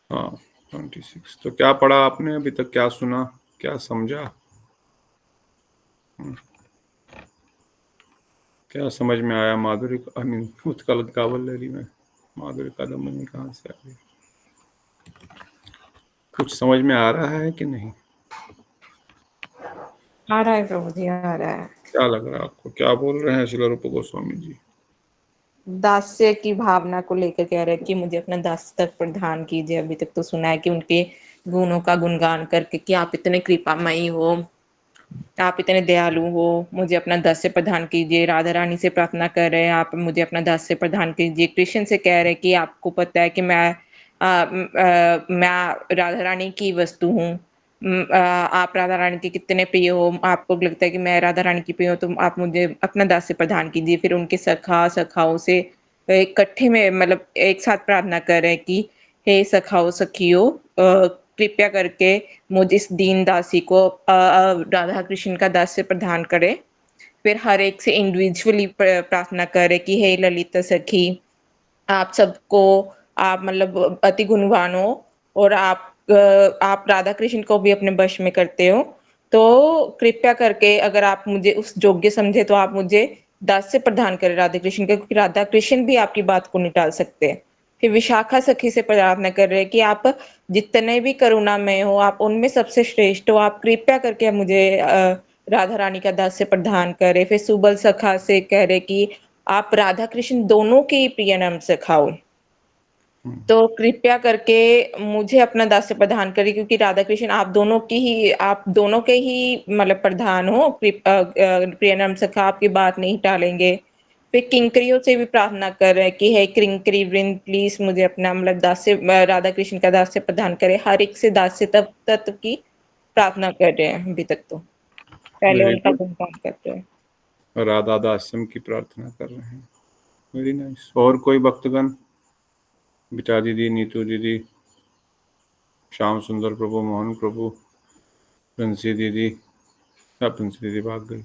हाँ 26। तो क्या पढ़ा आपने अभी तक, क्या सुना, क्या समझा, क्या समझ में आया माधुरी आई मीन उत्कल कावलरी में माधुरी कादम्बनी कहाँ से आ गई? कुछ समझ में आ रहा है कि नहीं? आ रहा है प्रभु जी, आ रहा है। क्या लग रहा है आपको, क्या बोल रहे हैं श्रील रूप गोस्वामी जी? दास्य की भावना को लेकर कह रहे हैं कि मुझे अपना दास्य तक प्रदान कीजिए। अभी तक तो सुना है कि उनके गुणों का गुणगान करके कि आप इतने कृपामयी हो, आप इतने दयालु हो, मुझे अपना दास्य प्रदान कीजिए। राधा रानी से प्रार्थना कर रहे हैं, आप मुझे अपना दास्य प्रदान कीजिए। कृष्ण से कह रहे हैं कि आपको पता है कि मैं राधा रानी की वस्तु हूँ। आप राधा रानी के कितने प्रिय हो, आपको लगता है कि मैं राधा रानी की प्रिय हूँ, तो आप मुझे अपना दास्य प्रदान कीजिए। फिर उनके सखाओं से इकट्ठे में मतलब एक साथ प्रार्थना कर रहे हैं कि हे सखाओ सखियों, कृपया करके मुझ इस दीन दासी को राधा कृष्ण का दास्य प्रदान करे। फिर हर एक से इंडिविजुअली प्रार्थना करे कि हे ललिता सखी, आप सबको, आप मतलब अति गुणवान हो, और आप राधा कृष्ण को भी अपने वश में करते हो। तो कृपया करके अगर आप मुझे उस योग्य समझे तो आप मुझे दास्य प्रदान करें राधा कृष्ण के, क्योंकि राधा कृष्ण भी आपकी बात को नहीं टाल सकते। फिर विशाखा सखी से प्रार्थना कर रहे हैं कि आप जितने भी करुणामय हो, आप उनमें सबसे श्रेष्ठ हो, आप कृपया करके मुझे राधा रानी का दास्य प्रदान करें। फिर सुबल सखा से कह रहे कि आप राधा कृष्ण दोनों के ही प्रिय नाम सखा हो, तो कृपया करके मुझे अपना दास्य प्रदान करिए, क्योंकि राधा कृष्ण आप दोनों के ही मतलब प्रधान हो। प्रिय नाम सखा आपकी बात नहीं टालेंगे। फिर किंकरियों से भी प्रार्थना कर रहे हैं कि हे किंकरी वृंद, प्लीज मुझे अपना मतलब दास्य राधा कृष्ण का दास्य प्रदान करे। हर एक से दास्य तत्व की प्रार्थना कर रहे हैं अभी तक। तो पहले वेरी उनका गुड। गुणगान करते हैं। राधा दास्यम की प्रार्थना कर रहे हैं। Very nice. और कोई भक्तगण? बिटा दीदी, नीतू दीदी, श्याम सुंदर प्रभु, मोहन प्रभु, प्रिंसी दीदी। क्या प्रिंसी दीदी भाग गई?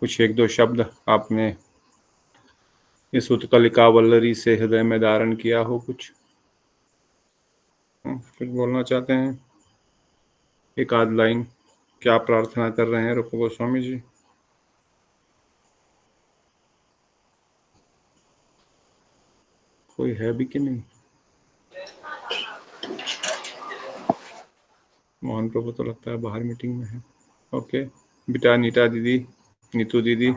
कुछ एक दो शब्द आपने इस उत्कलिका वल्लरी से हृदय में धारण किया हो कुछ? कुछ बोलना चाहते हैं? एक आध लाइन क्या प्रार्थना कर रहे हैं रूप गोस्वामी जी? कोई है भी कि नहीं? मोहन प्रभु तो लगता है बाहर मीटिंग में है। ओके, बिटा नीता दीदी, नीतू दीदी,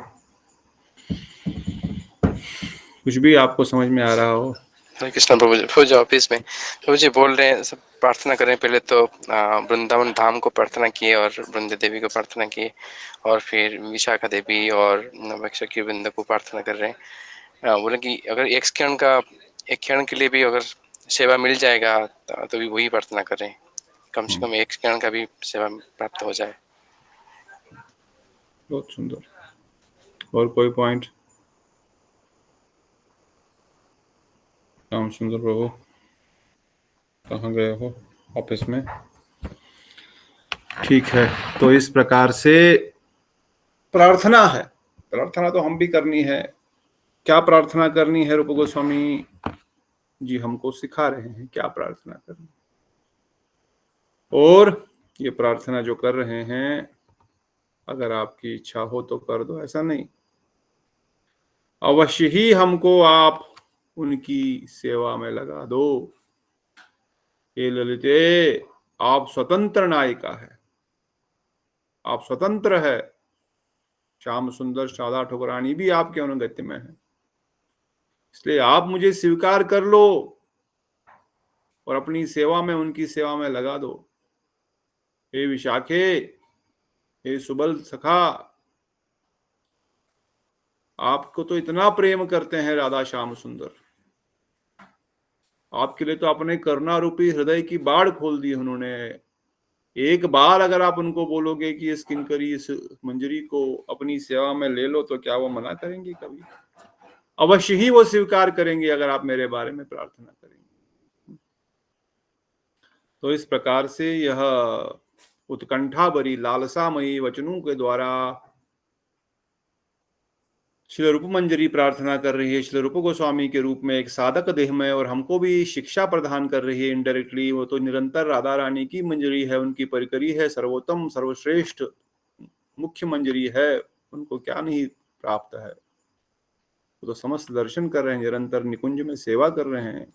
कुछ भी आपको समझ में आ रहा हो? हरे कृष्ण प्रभु जी। प्रभु जी ऑफिस में प्रभु जी बोल रहे हैं, सब प्रार्थना कर रहे हैं। पहले तो वृंदावन धाम को प्रार्थना किए और वृंदा देवी को प्रार्थना किए, और फिर विशाखा देवी और नवक्षकी वृंदा को प्रार्थना कर रहे हैं। बोले कि अगर एक क्षण के लिए भी अगर सेवा मिल जाएगा तो भी वही प्रार्थना कर रहे हैं, कम से कम एक क्षण का भी सेवा प्राप्त हो जाए। बहुत सुंदर। और कोई पॉइंट? राम सुंदर प्रभु कहाँ गए हो? ऑफिस में? ठीक है, तो इस प्रकार से प्रार्थना है। प्रार्थना तो हम भी करनी है। क्या प्रार्थना करनी है रूप गोस्वामी जी हमको सिखा रहे हैं, क्या प्रार्थना करनी। और ये प्रार्थना जो कर रहे हैं, अगर आपकी इच्छा हो तो कर दो, ऐसा नहीं, अवश्य ही हमको आप उनकी सेवा में लगा दो। ये ललिते, आप स्वतंत्र नायिका है, आप स्वतंत्र है। श्याम सुंदर शारदा ठकुरानी भी आपके अनुगत्य में है, इसलिए आप मुझे स्वीकार कर लो और अपनी सेवा में उनकी सेवा में लगा दो। हे विशाखे, हे सुबल सखा, आपको तो इतना प्रेम करते हैं राधा श्याम सुंदर, आपके लिए तो अपने करुणा रूपी हृदय की बाढ़ खोल दी उन्होंने। एक बार अगर आप उनको बोलोगे कि इस किंकरी, इस मंजरी को अपनी सेवा में ले लो, तो क्या वो मना करेंगे? कभी अवश्य ही वो स्वीकार करेंगे अगर आप मेरे बारे में प्रार्थना करेंगे। तो इस प्रकार से यह उत्कंठा भरी लालसामयी वचनों के द्वारा श्री रूप मंजरी प्रार्थना कर रही है श्री रूप गोस्वामी के रूप में एक साधक देह में, और हमको भी शिक्षा प्रदान कर रही है इनडायरेक्टली। वो तो निरंतर राधा रानी की मंजरी है, उनकी परिकरी है, सर्वोत्तम सर्वश्रेष्ठ मुख्य मंजरी है, उनको क्या नहीं प्राप्त है। वो तो समस्त दर्शन कर रहे हैं, निरंतर निकुंज में सेवा कर रहे हैं।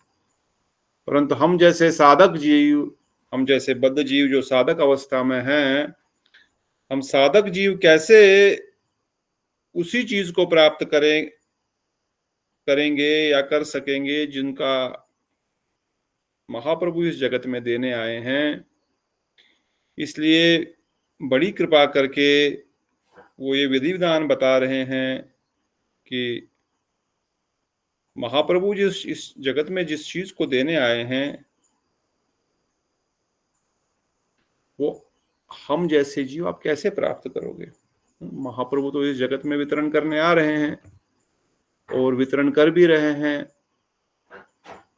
परंतु हम जैसे साधक जीव, हम जैसे बद्ध जीव जो साधक अवस्था में हैं, हम साधक जीव कैसे उसी चीज को प्राप्त करेंगे या कर सकेंगे जिनका महाप्रभु इस जगत में देने आए हैं। इसलिए बड़ी कृपा करके वो ये विधि विधान बता रहे हैं कि महाप्रभु जिस इस जगत में जिस चीज को देने आए हैं, वो हम जैसे जीव आप कैसे प्राप्त करोगे। महाप्रभु तो इस जगत में वितरण करने आ रहे हैं और वितरण कर भी रहे हैं,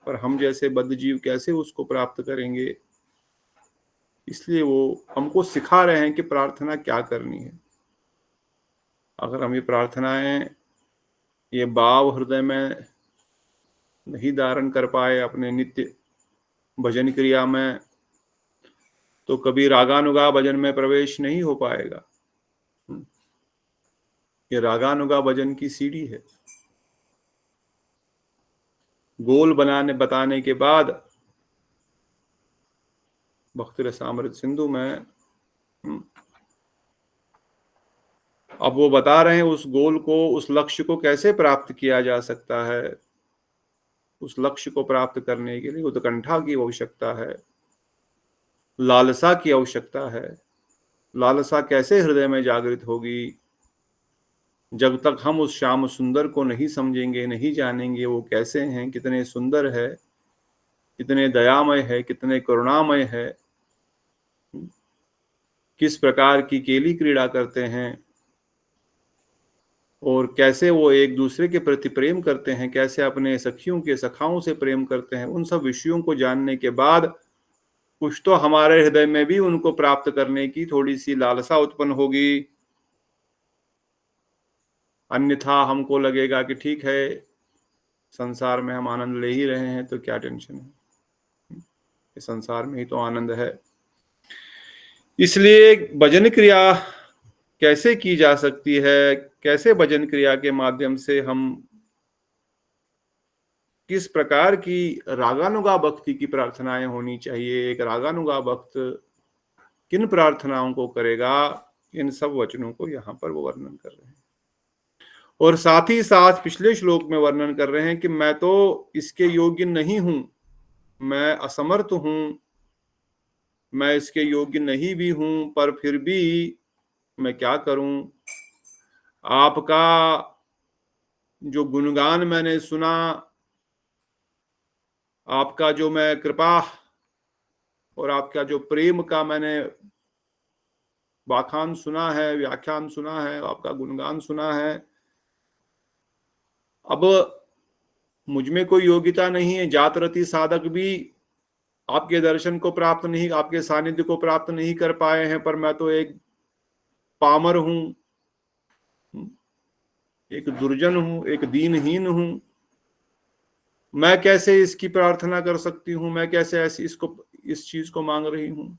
पर हम जैसे बद्ध जीव कैसे उसको प्राप्त करेंगे। इसलिए वो हमको सिखा रहे हैं कि प्रार्थना क्या करनी है। अगर हम ये प्रार्थनाएं ये भाव हृदय में नहीं धारण कर पाए अपने नित्य भजन क्रिया में, तो कभी रागानुगा भजन में प्रवेश नहीं हो पाएगा। ये रागानुगा भजन की सीढ़ी है। गोल बताने के बाद भक्ति रसामृत सिंधु में अब वो बता रहे हैं उस गोल को, उस लक्ष्य को कैसे प्राप्त किया जा सकता है। उस लक्ष्य को प्राप्त करने के लिए उत्कंठा की आवश्यकता है, लालसा की आवश्यकता है। लालसा कैसे हृदय में जागृत होगी? जब तक हम उस श्याम सुंदर को नहीं समझेंगे, नहीं जानेंगे वो कैसे हैं, कितने सुंदर है, कितने दयामय है, कितने करुणामय है, किस प्रकार की केली क्रीड़ा करते हैं, और कैसे वो एक दूसरे के प्रति प्रेम करते हैं, कैसे अपने सखियों के सखाओं से प्रेम करते हैं। उन सब विषयों को जानने के बाद कुछ तो हमारे हृदय में भी उनको प्राप्त करने की थोड़ी सी लालसा उत्पन्न होगी। अन्यथा हमको लगेगा कि ठीक है, संसार में हम आनंद ले ही रहे हैं तो क्या टेंशन है, संसार में ही तो आनंद है। इसलिए भजन क्रिया कैसे की जा सकती है, कैसे भजन क्रिया के माध्यम से हम किस प्रकार की रागानुगा भक्ति की प्रार्थनाएं होनी चाहिए, एक रागानुगा भक्त किन प्रार्थनाओं को करेगा, इन सब वचनों को यहाँ पर वो वर्णन कर रहे हैं। और साथ ही साथ पिछले श्लोक में वर्णन कर रहे हैं कि मैं तो इसके योग्य नहीं हूं, मैं असमर्थ हूं, मैं इसके योग्य नहीं भी हूं, पर फिर भी मैं क्या करूं। आपका जो गुणगान मैंने सुना, आपका जो मैं कृपा और आपका जो प्रेम का मैंने वाखान सुना है, व्याख्यान सुना है, आपका गुणगान सुना है, अब मुझ में कोई योग्यता नहीं है। जातरति साधक भी आपके दर्शन को प्राप्त नहीं, आपके सानिध्य को प्राप्त नहीं कर पाए हैं, पर मैं तो एक पामर हूं, एक दुर्जन हूं, एक दीनहीन हूं। मैं कैसे इसकी प्रार्थना कर सकती हूं, मैं कैसे ऐसी इस चीज को मांग रही हूं।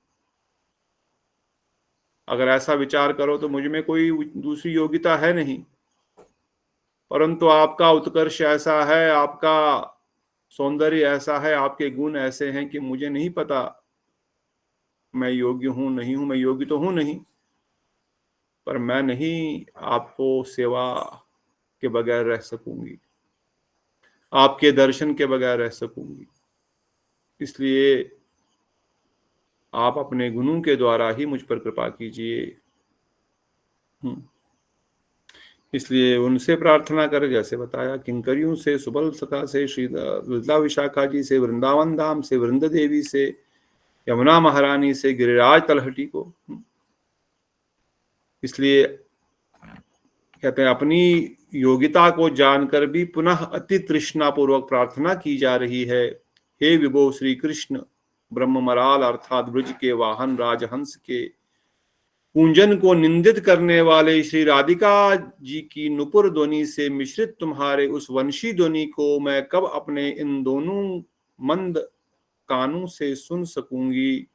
अगर ऐसा विचार करो तो मुझ में कोई दूसरी योग्यता है नहीं, परंतु आपका उत्कर्ष ऐसा है, आपका सौंदर्य ऐसा है, आपके गुण ऐसे हैं कि मुझे नहीं पता मैं योग्य हूं नहीं हूं। मैं योग्य तो हूं नहीं, पर मैं नहीं आपको सेवा के बगैर रह सकूंगी, आपके दर्शन के बगैर रह सकूंगी। इसलिए आप अपने गुणों के द्वारा ही मुझ पर कृपा कीजिए। इसलिए उनसे प्रार्थना करें, जैसे बताया, किंकरियों से, सुबल सखा से, श्री ललिता विशाखा जी से, वृंदावन धाम से, वृंद देवी से, यमुना महारानी से, गिरिराज तलहटी को। इसलिए कहते हैं अपनी योग्यता को जानकर भी पुनः अति तृष्णा पूर्वक प्रार्थना की जा रही है। हे विभो श्री कृष्ण ब्रह्म मराल अर्थात ब्रज के वाहन राजहंस के कुंजन को निंदित करने वाले श्री राधिका जी की नुपुर ध्वनि से मिश्रित तुम्हारे उस वंशी ध्वनि को मैं कब अपने इन दोनों मंद कानों से सुन सकूंगी,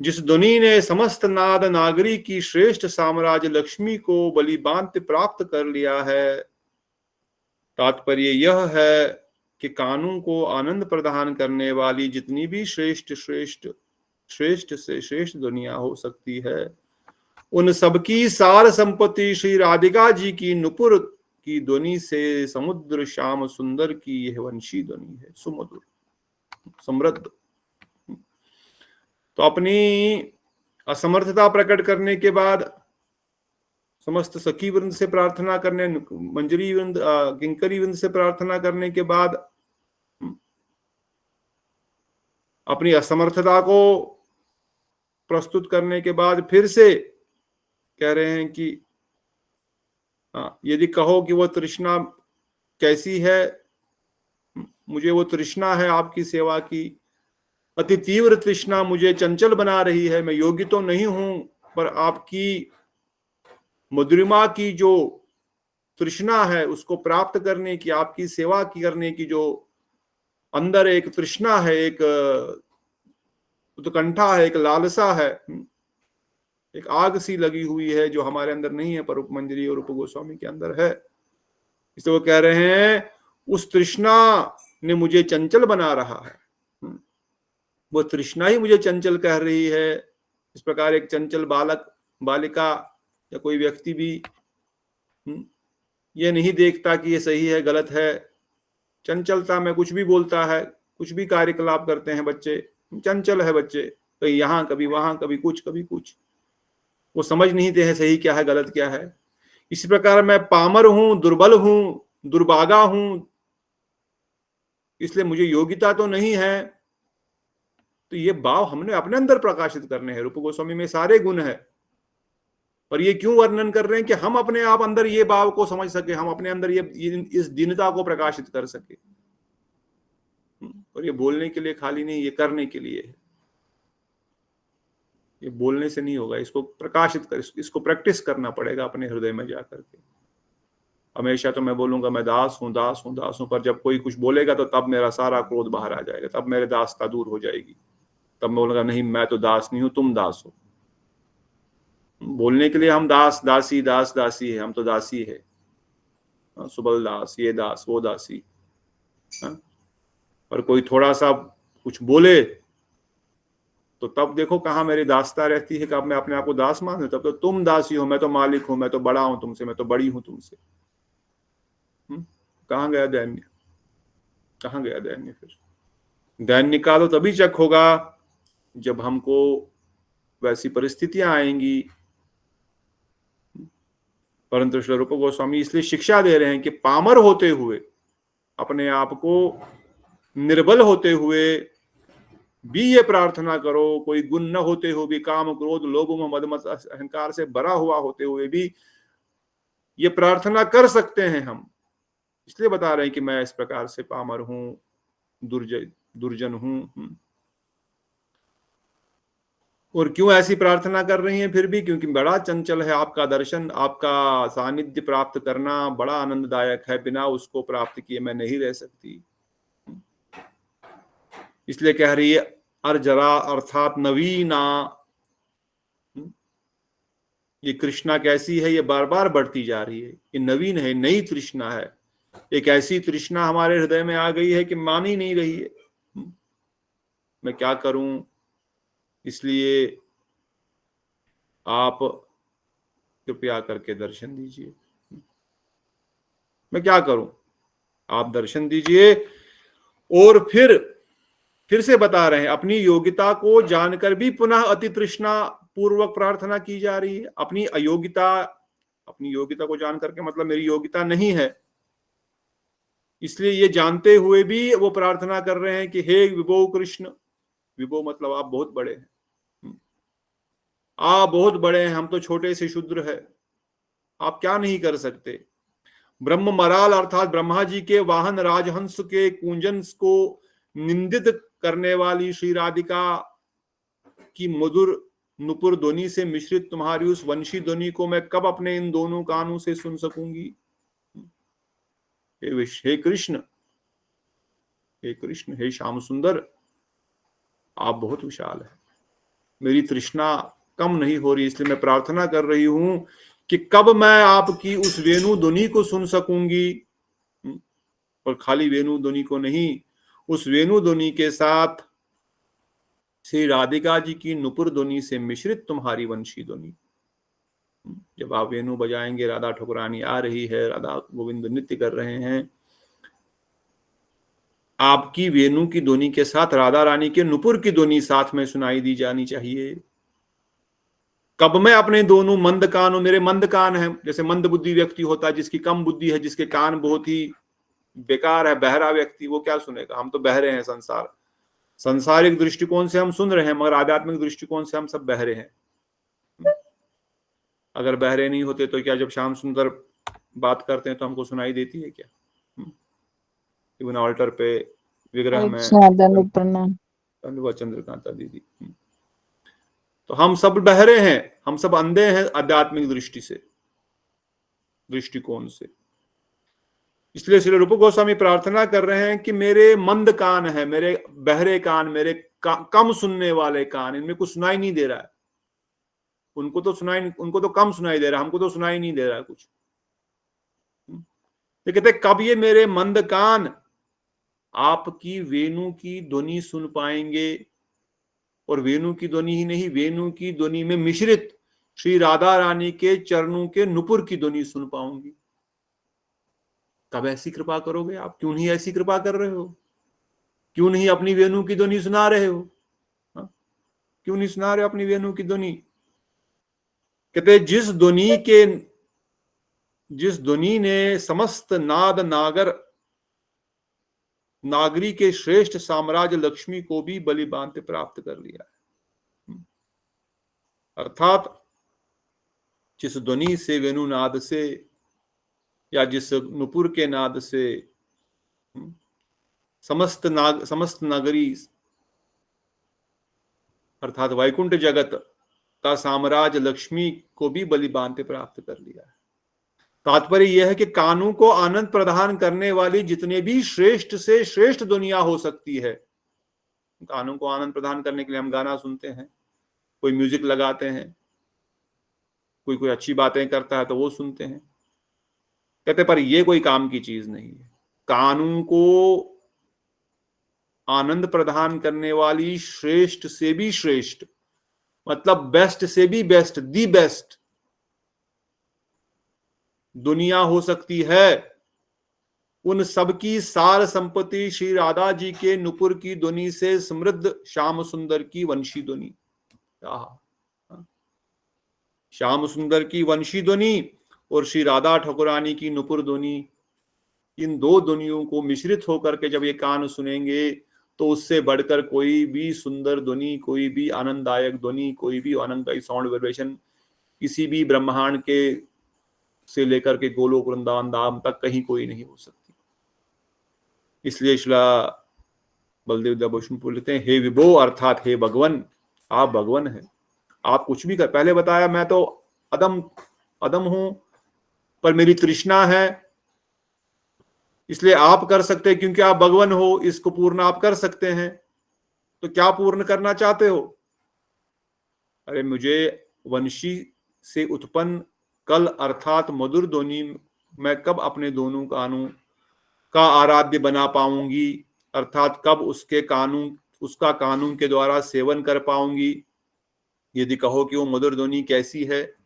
जिस ध्वनि ने समस्त नाद नागरी की श्रेष्ठ साम्राज्य लक्ष्मी को बलिबांत प्राप्त कर लिया है। तात्पर्य यह है कि कानों को आनंद प्रदान करने वाली जितनी भी श्रेष्ठ श्रेष्ठ श्रेष्ठ से श्रेष्ठ दुनिया हो सकती है, उन सबकी सार संपत्ति श्री राधिका जी की नुपुर की ध्वनि से समुद्र श्याम सुंदर की यह वंशी ध्वनि है, सुमधुर समृद्ध। तो अपनी असमर्थता प्रकट करने के बाद समस्त सखी वृंद से प्रार्थना करने, मंजरी वृंद, किंकरी वृंद से प्रार्थना करने के बाद अपनी असमर्थता को प्रस्तुत करने के बाद फिर से कह रहे हैं कि यदि कहो कि वो तृष्णा कैसी है, मुझे वो तृष्णा है आपकी सेवा की, अति तीव्र तृष्णा मुझे चंचल बना रही है। मैं योग्य तो नहीं हूं, पर आपकी मधुरिमा की जो तृष्णा है उसको प्राप्त करने की, आपकी सेवा की करने की जो अंदर एक तृष्णा है, एक उत्कंठा है, एक लालसा है, एक आग सी लगी हुई है जो हमारे अंदर नहीं है, पर रूप मंजरी और रूप गोस्वामी के अंदर है। इसलिए वो कह रहे हैं उस तृष्णा ने मुझे चंचल बना रहा है, वो तृष्णा ही मुझे चंचल कह रही है। इस प्रकार एक चंचल बालक, बालिका या कोई व्यक्ति भी ये नहीं देखता कि ये सही है गलत है, चंचलता में कुछ भी बोलता है, कुछ भी कार्यकलाप करते हैं बच्चे, चंचल है बच्चे, कहीं यहाँ कभी वहां, कभी कुछ कभी कुछ, वो समझ नहीं देते हैं सही क्या है गलत क्या है। इसी प्रकार मैं पामर हूं, दुर्बल हूं, दुर्भागा हूं, इसलिए मुझे योग्यता तो नहीं है। तो ये भाव हमने अपने अंदर प्रकाशित करने हैं। रूप गोस्वामी में सारे गुण है, और ये क्यों वर्णन कर रहे हैं कि हम अपने आप अंदर ये भाव को समझ सके, हम अपने अंदर ये इस दीनता को प्रकाशित कर सके। और ये बोलने के लिए खाली नहीं, ये करने के लिए है। ये बोलने से नहीं होगा, इसको प्रकाशित कर, इसको प्रैक्टिस करना पड़ेगा अपने हृदय में जाकर के। हमेशा तो मैं बोलूंगा मैं दास हूं, दास हूं, दास हूं, पर जब कोई कुछ बोलेगा तो तब मेरा सारा क्रोध बाहर आ जाएगा, तब मेरे दासता दूर हो जाएगी। तब मैं बोलूंगा नहीं, मैं तो दास नहीं हूं, तुम दास हो। बोलने के लिए हम दास दासी दास दासी है, हम तो दासी है, सुबल दास, ये दास वो दासी। और कोई थोड़ा सा कुछ बोले तो तब देखो कहाँ मेरी दासता रहती है, कब मैं अपने आप को दास मान, तब तो तुम दासी हो, मैं तो मालिक हूं, मैं तो बड़ा हूं तुमसे, मैं तो बड़ी हूं तुमसे। कहाँ गया दैन्य, कहाँ गया दैन्य? फिर दैन्य का तो तभी चक होगा जब हमको वैसी परिस्थितियां आएंगी। परंतु श्री रूप गोस्वामी इसलिए शिक्षा दे रहे हैं कि पामर होते हुए, अपने आप को निर्बल होते हुए भी ये प्रार्थना करो, कोई गुण न होते हुए भी, काम क्रोध लोभ मद मत अहंकार से भरा हुआ होते हुए भी ये प्रार्थना कर सकते हैं हम। इसलिए बता रहे हैं कि मैं इस प्रकार से पामर हूं, दुर्जन हूं। और क्यों ऐसी प्रार्थना कर रही हैं फिर भी? क्योंकि बड़ा चंचल है आपका दर्शन, आपका सानिध्य प्राप्त करना बड़ा आनंददायक है, बिना उसको प्राप्त किए मैं नहीं रह सकती। इसलिए कह रही है अर्जरा अर्थात नवीना। ये कृष्णा कैसी है? ये बार बार बढ़ती जा रही है, ये नवीन है, नई तृष्णा है। एक ऐसी तृष्णा हमारे हृदय में आ गई है कि मान ही नहीं रही है। मैं क्या करूं? इसलिए आप कृपया करके दर्शन दीजिए। मैं क्या करूं? आप दर्शन दीजिए। और फिर से बता रहे हैं, अपनी योग्यता को जानकर भी पुनः अति तृष्णा पूर्वक प्रार्थना की जा रही है। अपनी योग्यता को जानकर के मतलब मेरी योग्यता नहीं है, इसलिए ये जानते हुए भी वो प्रार्थना कर रहे हैं कि हे विभो कृष्ण, विभो मतलब आप बहुत बड़े हैं, आप बहुत बड़े हैं, हम तो छोटे से शूद्र है, आप क्या नहीं कर सकते। ब्रह्म मराल अर्थात ब्रह्मा जी के वाहन राजहंस के कुंजन को निंदित करने वाली श्री राधिका की मधुर नुपुर ध्वनि से मिश्रित तुम्हारी उस वंशी ध्वनि को मैं कब अपने इन दोनों कानों से सुन सकूंगी। हे कृष्ण, हे कृष्ण, हे श्याम सुंदर, आप बहुत विशाल है। मेरी तृष्णा कम नहीं हो रही, इसलिए मैं प्रार्थना कर रही हूं कि कब मैं आपकी उस वेणु ध्वनि को सुन सकूंगी। और खाली वेणु ध्वनि को नहीं, उस वेणु ध्वनि के साथ श्री राधिका जी की नुपुर ध्वनि से मिश्रित तुम्हारी वंशी ध्वनि। जब आप वेणु बजाएंगे, राधा ठकुरानी आ रही है, राधा गोविंद नृत्य कर रहे हैं, आपकी वेणु की ध्वनि के साथ राधा रानी के नुपुर की ध्वनि साथ में सुनाई दी जानी चाहिए। कब मैं अपने दोनों मंद कानों, मेरे मंद कान हैं, जैसे मंद बुद्धि व्यक्ति होता है, जिसकी कम बुद्धि है, जिसके कान बहुत ही बेकार है, बहरा व्यक्ति, वो क्या सुनेगा। हम तो बहरे हैं, सांसारिक दृष्टिकोण से हम सुन रहे हैं, मगर आध्यात्मिक दृष्टिकोण से हम सब बहरे हैं। अगर बहरे नहीं होते तो क्या जब श्याम सुंदर बात करते हैं तो हमको सुनाई देती है क्या। इवन ऑल्टर पे विग्रह में धन्यवाद चंद्रकांता दीदी। तो हम सब बहरे हैं, हम सब अंधे हैं आध्यात्मिक दृष्टिकोण से। इसलिए श्री रूप गोस्वामी प्रार्थना कर रहे हैं कि मेरे मंद कान है, मेरे बहरे कान, मेरे कम सुनने वाले कान, इनमें कुछ सुनाई नहीं दे रहा है। उनको तो कम सुनाई दे रहा है, हमको तो सुनाई नहीं दे रहा है कुछ। तो कहते कब ये मेरे मंद कान आपकी वेणु की ध्वनि सुन पाएंगे, और वेणु की ध्वनि ही नहीं, वेणु की ध्वनि में मिश्रित श्री राधा रानी के चरणों के नुपुर की ध्वनि सुन पाऊंगी। कब ऐसी कृपा करोगे आप? क्यों नहीं ऐसी कृपा कर रहे हो? क्यों नहीं अपनी वेणु की ध्वनि सुना रहे हो? क्यों नहीं सुना रहे अपनी वेणु की ध्वनि? कहते जिस ध्वनि ने समस्त नागरी के श्रेष्ठ साम्राज्य लक्ष्मी को भी बलिबांत प्राप्त कर लिया है। अर्थात जिस ध्वनि से, वेणु नाद से, या जिस नुपुर के नाद से समस्त नगरी अर्थात वैकुंठ जगत का साम्राज्य लक्ष्मी को भी बलिबांत प्राप्त कर लिया है। तात्पर्य यह है कि कानों को आनंद प्रदान करने वाली जितने भी श्रेष्ठ से श्रेष्ठ दुनिया हो सकती है, कानों को आनंद प्रदान करने के लिए हम गाना सुनते हैं, कोई म्यूजिक लगाते हैं, कोई अच्छी बातें करता है तो वो सुनते हैं। कहते पर ये कोई काम की चीज नहीं है। कानों को आनंद प्रदान करने वाली श्रेष्ठ से भी श्रेष्ठ, मतलब बेस्ट से भी बेस्ट, दी बेस्ट दुनिया हो सकती है, उन सबकी सार संपत्ति श्री राधा जी के नुपुर की ध्वनि से समृद्ध श्याम सुंदर की वंशी ध्वनि। श्याम सुंदर की वंशी ध्वनि और श्री राधा ठाकुरानी की नुपुर ध्वनि, इन दो ध्वनियों को मिश्रित होकर के जब ये कान सुनेंगे तो उससे बढ़कर कोई भी सुंदर ध्वनि, कोई भी आनंददायक ध्वनि, कोई भी आनंददायक साउंड वाइब्रेशन किसी भी ब्रह्मांड के से लेकर के गोलोक वृंदावन धाम तक कहीं कोई नहीं हो सकती। इसलिए श्रीला बलदेव दास लिखते हैं, हे विभो अर्थात हे भगवन, आप भगवन हैं, आप कुछ भी कर। पहले बताया मैं तो अदम हूं, पर मेरी तृष्णा है, इसलिए आप कर सकते हैं क्योंकि आप भगवन हो, इसको पूर्ण आप कर सकते हैं। तो क्या पूर्ण करना चाहते हो? अरे मुझे वंशी से उत्पन्न कल अर्थात मधुर ध्वनि मैं कब अपने दोनों कानों का आराध्य बना पाऊंगी, अर्थात कब उसका कानून के द्वारा सेवन कर पाऊंगी। यदि कहो कि वो मधुर ध्वनि कैसी है,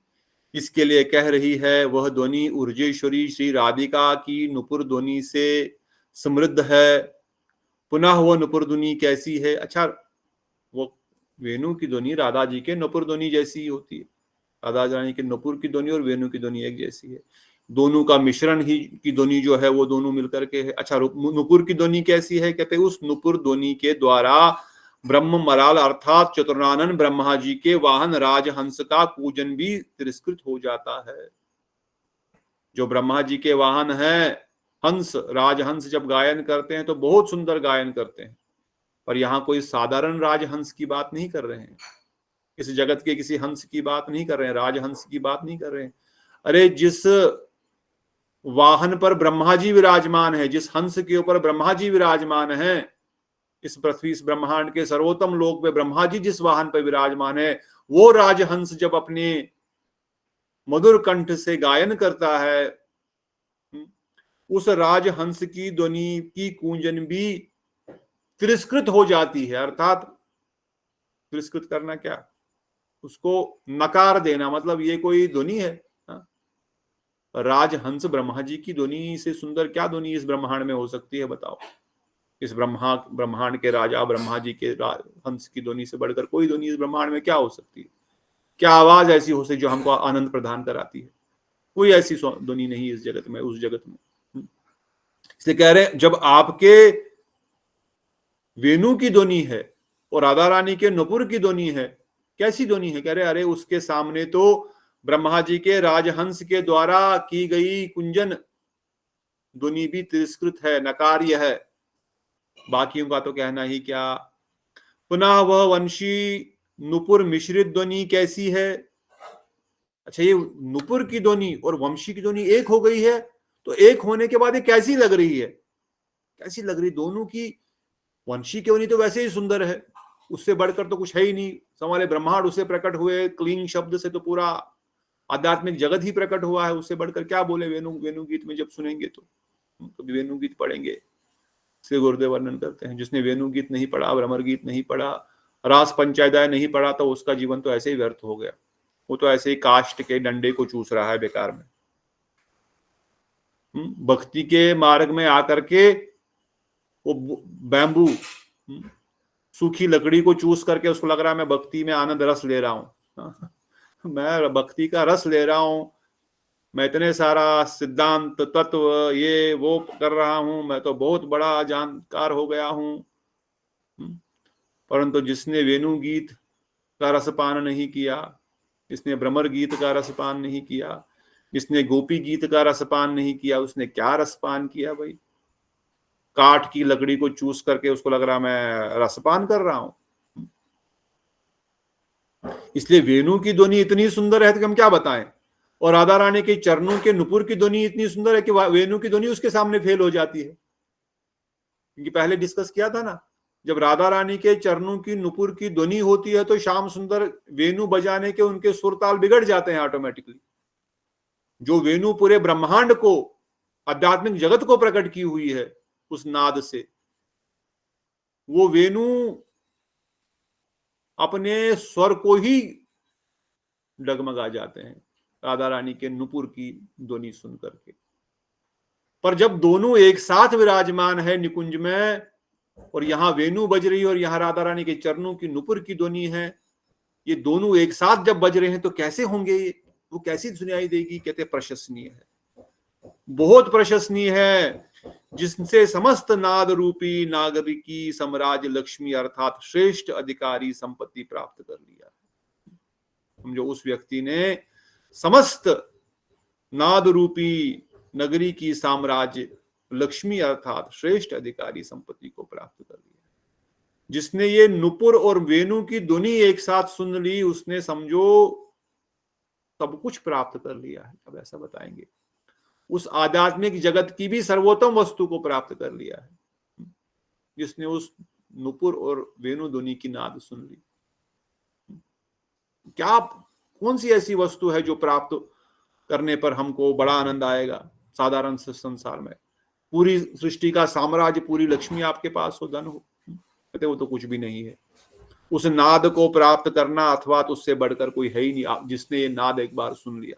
इसके लिए कह रही है वह ध्वनि ऊर्जेश्वरी श्री राधिका की नुपुर ध्वनि से समृद्ध है। पुनः वह नुपुर ध्वनि कैसी है? अच्छा, वो वेणु की ध्वनि राधा जी के नुपुर ध्वनि जैसी ही होती है। राधा रानी के नुपुर की ध्वनि और वेणु की ध्वनि एक जैसी है, दोनों का मिश्रण ही की ध्वनि जो है वो दोनों मिलकर के है। अच्छा, नुपुर की ध्वनि कैसी है? कहते हैं उस नुपुर ध्वनि के द्वारा ब्रह्म मलाल अर्थात चतुर्णानन ब्रह्मा जी के वाहन राजहंस का पूजन भी तिरस्कृत हो जाता है। जो ब्रह्मा जी के वाहन है हंस, राजहंस जब गायन करते हैं तो बहुत सुंदर गायन करते हैं, पर यहाँ कोई साधारण राजहंस की बात नहीं कर रहे हैं। इस जगत के किसी हंस की बात नहीं कर रहे हैं, राजहंस की बात नहीं कर रहे हैं। अरे जिस वाहन पर ब्रह्मा जी विराजमान है, जिस हंस के ऊपर ब्रह्मा जी विराजमान है, इस पृथ्वी इस ब्रह्मांड के सर्वोत्तम लोक में ब्रह्मा जी जिस वाहन पर विराजमान है, वो राजहंस जब अपने मधुर कंठ से गायन करता है, उस राजहंस की ध्वनि की कूंजन भी तिरस्कृत हो जाती है। अर्थात तिरस्कृत करना क्या, उसको नकार देना, मतलब ये कोई ध्वनि है? राजहंस ब्रह्मा जी की ध्वनि से सुंदर क्या ध्वनि इस ब्रह्मांड में हो सकती है, बताओ। इस ब्रह्मांड के राजा ब्रह्मा जी के हंस की ध्वनि से बढ़कर कोई ध्वनि इस ब्रह्मांड में क्या हो सकती है? क्या आवाज ऐसी हो सकती जो हमको आनंद प्रदान कराती है? कोई ऐसी ध्वनि नहीं इस जगत में, उस जगत में। इसलिए कह रहे हैं जब आपके वेणु की ध्वनि है और राधा रानी के नुपुर की ध्वनि है, कैसी ध्वनि है? कह रहे अरे उसके सामने तो ब्रह्मा जी के राजहंस के द्वारा की गई कुंजन ध्वनि भी तिरस्कृत है, नकार्य है, बाकियों का तो कहना ही क्या। पुनः वह वंशी नुपुर मिश्रित ध्वनि कैसी है? अच्छा, ये नुपुर की ध्वनि और वंशी की ध्वनि एक हो गई है, तो एक होने के बाद ये कैसी लग रही है? कैसी लग रही दोनों की? वंशी की ध्वनि तो वैसे ही सुंदर है, उससे बढ़कर तो कुछ है ही नहीं। हमारे ब्रह्मांड उससे प्रकट हुए, क्लीन शब्द से तो पूरा आध्यात्मिक जगत ही प्रकट हुआ है, उससे बढ़कर क्या बोले? वेणु गीत में जब सुनेंगे तो कभी वेणु गीत पढ़ेंगे, श्री गुरुदेव वर्णन करते हैं, जिसने वेणु गीत नहीं पढ़ा, भ्रमर गीत नहीं पढ़ा, रास पंचायदाय नहीं पढ़ा, तो उसका जीवन तो ऐसे ही व्यर्थ हो गया। वो तो ऐसे ही काष्ठ के डंडे को चूस रहा है बेकार में। भक्ति के मार्ग में आकर के वो बैम्बू, सूखी लकड़ी को चूस करके उसको लग रहा है मैं भक्ति में आनंद रस ले रहा हूं मैं भक्ति का रस ले रहा हूं, मैं इतने सारा सिद्धांत तत्व ये वो कर रहा हूं, मैं तो बहुत बड़ा जानकार हो गया हूं। परंतु जिसने वेणु गीत का रसपान नहीं किया, जिसने भ्रमर गीत का रसपान नहीं किया, जिसने गोपी गीत का रसपान नहीं किया, उसने क्या रसपान किया भाई? काठ की लकड़ी को चूस करके उसको लग रहा मैं रसपान कर रहा हूं। इसलिए वेणु की ध्वनि इतनी सुंदर है कि हम क्या बताएं, और राधा रानी के चरणों के नुपुर की ध्वनि इतनी सुंदर है कि वेणु की ध्वनि उसके सामने फेल हो जाती है। क्योंकि पहले डिस्कस किया था ना, जब राधा रानी के चरणों की नुपुर की ध्वनि होती है तो श्याम सुंदर वेणु बजाने के उनके सुरताल बिगड़ जाते हैं ऑटोमेटिकली। जो वेणु पूरे ब्रह्मांड को, आध्यात्मिक जगत को प्रकट की हुई है उस नाद से, वो वेणु अपने स्वर को ही डगमगा जाते हैं राधा रानी के नुपुर की ध्वनि सुन करके। पर जब दोनों एक साथ विराजमान है निकुंज में, और यहां वेणु बज रही है और यहां राधा रानी के चरणों की नुपुर की ध्वनि है, ये दोनों एक साथ जब बज रहे हैं तो कैसे होंगे? वो कैसी सुनाई देगी? कहते प्रशंसनीय है, बहुत प्रशंसनीय है, जिससे समस्त नाद रूपी नागरिकी साम्राज्य लक्ष्मी अर्थात श्रेष्ठ अधिकारी संपत्ति प्राप्त कर लिया। समझो, उस व्यक्ति ने समस्त नाद रूपी नगरी की साम्राज्य लक्ष्मी अर्थात श्रेष्ठ अधिकारी संपत्ति को प्राप्त कर लिया। जिसने ये नुपुर और वेणु की ध्वनि एक साथ सुन ली, उसने समझो सब कुछ प्राप्त कर लिया है। अब ऐसा बताएंगे, उस आध्यात्मिक जगत की भी सर्वोत्तम वस्तु को प्राप्त कर लिया है, जिसने उस नुपुर और वेणु ध्वनि की नाद सुन ली। क्या, कौन सी ऐसी वस्तु है जो प्राप्त करने पर हमको बड़ा आनंद आएगा साधारण संसार में? पूरी सृष्टि का साम्राज्य, पूरी लक्ष्मी आपके पास हो, धन हो, कहते वो तो कुछ भी नहीं है। उस नाद को प्राप्त करना अथवा तो उससे बढ़कर कोई है ही नहीं, जिसने ये नाद एक बार सुन लिया।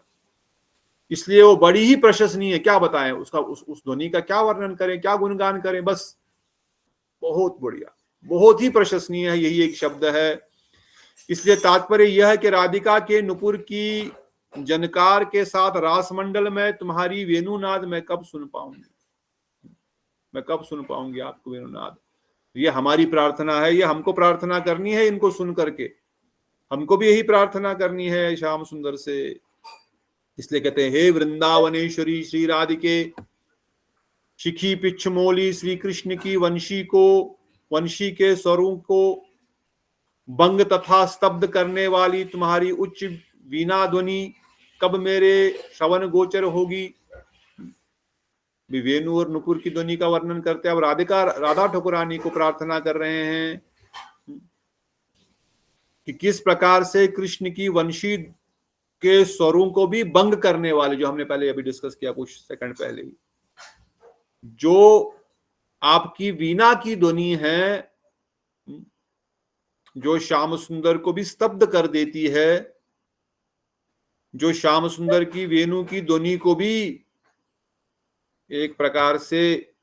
इसलिए वो बड़ी ही प्रशंसनीय है। क्या बताएं उसका, उस ध्वनि का क्या वर्णन करें, क्या गुणगान करें? बस बहुत बढ़िया, बहुत ही प्रशंसनीय है, यही एक शब्द है। इसलिए तात्पर्य यह है कि राधिका के नुपुर की जनकार के साथ रासमंडल में तुम्हारी वेणुनाद मैं कब सुन पाऊंगी, मैं कब सुन पाऊंगी आपको वेणुनाद? ये हमारी प्रार्थना है, ये हमको प्रार्थना करनी है इनको सुन करके, हमको भी यही प्रार्थना करनी है श्याम सुंदर से। इसलिए कहते हैं, हे वृंदावनेश्वरी श्री राधिके, शिखी पिच्छमोली श्री कृष्ण की वंशी को, वंशी के स्वरों को बंग तथा स्तब्ध करने वाली तुम्हारी उच्च वीणा ध्वनि कब मेरे श्रवण गोचर होगी। वेणु और नुपुर की ध्वनि का वर्णन करते हैं। अब राधा ठाकुरानी को प्रार्थना कर रहे हैं कि किस प्रकार से कृष्ण की वंशी के स्वरों को भी भंग करने वाले, जो हमने पहले अभी डिस्कस किया कुछ सेकंड पहले ही, जो आपकी वीणा की ध्वनि है, जो श्याम सुंदर को भी स्तब्ध कर देती है, जो श्याम सुंदर की वेणु की ध्वनि को भी एक प्रकार से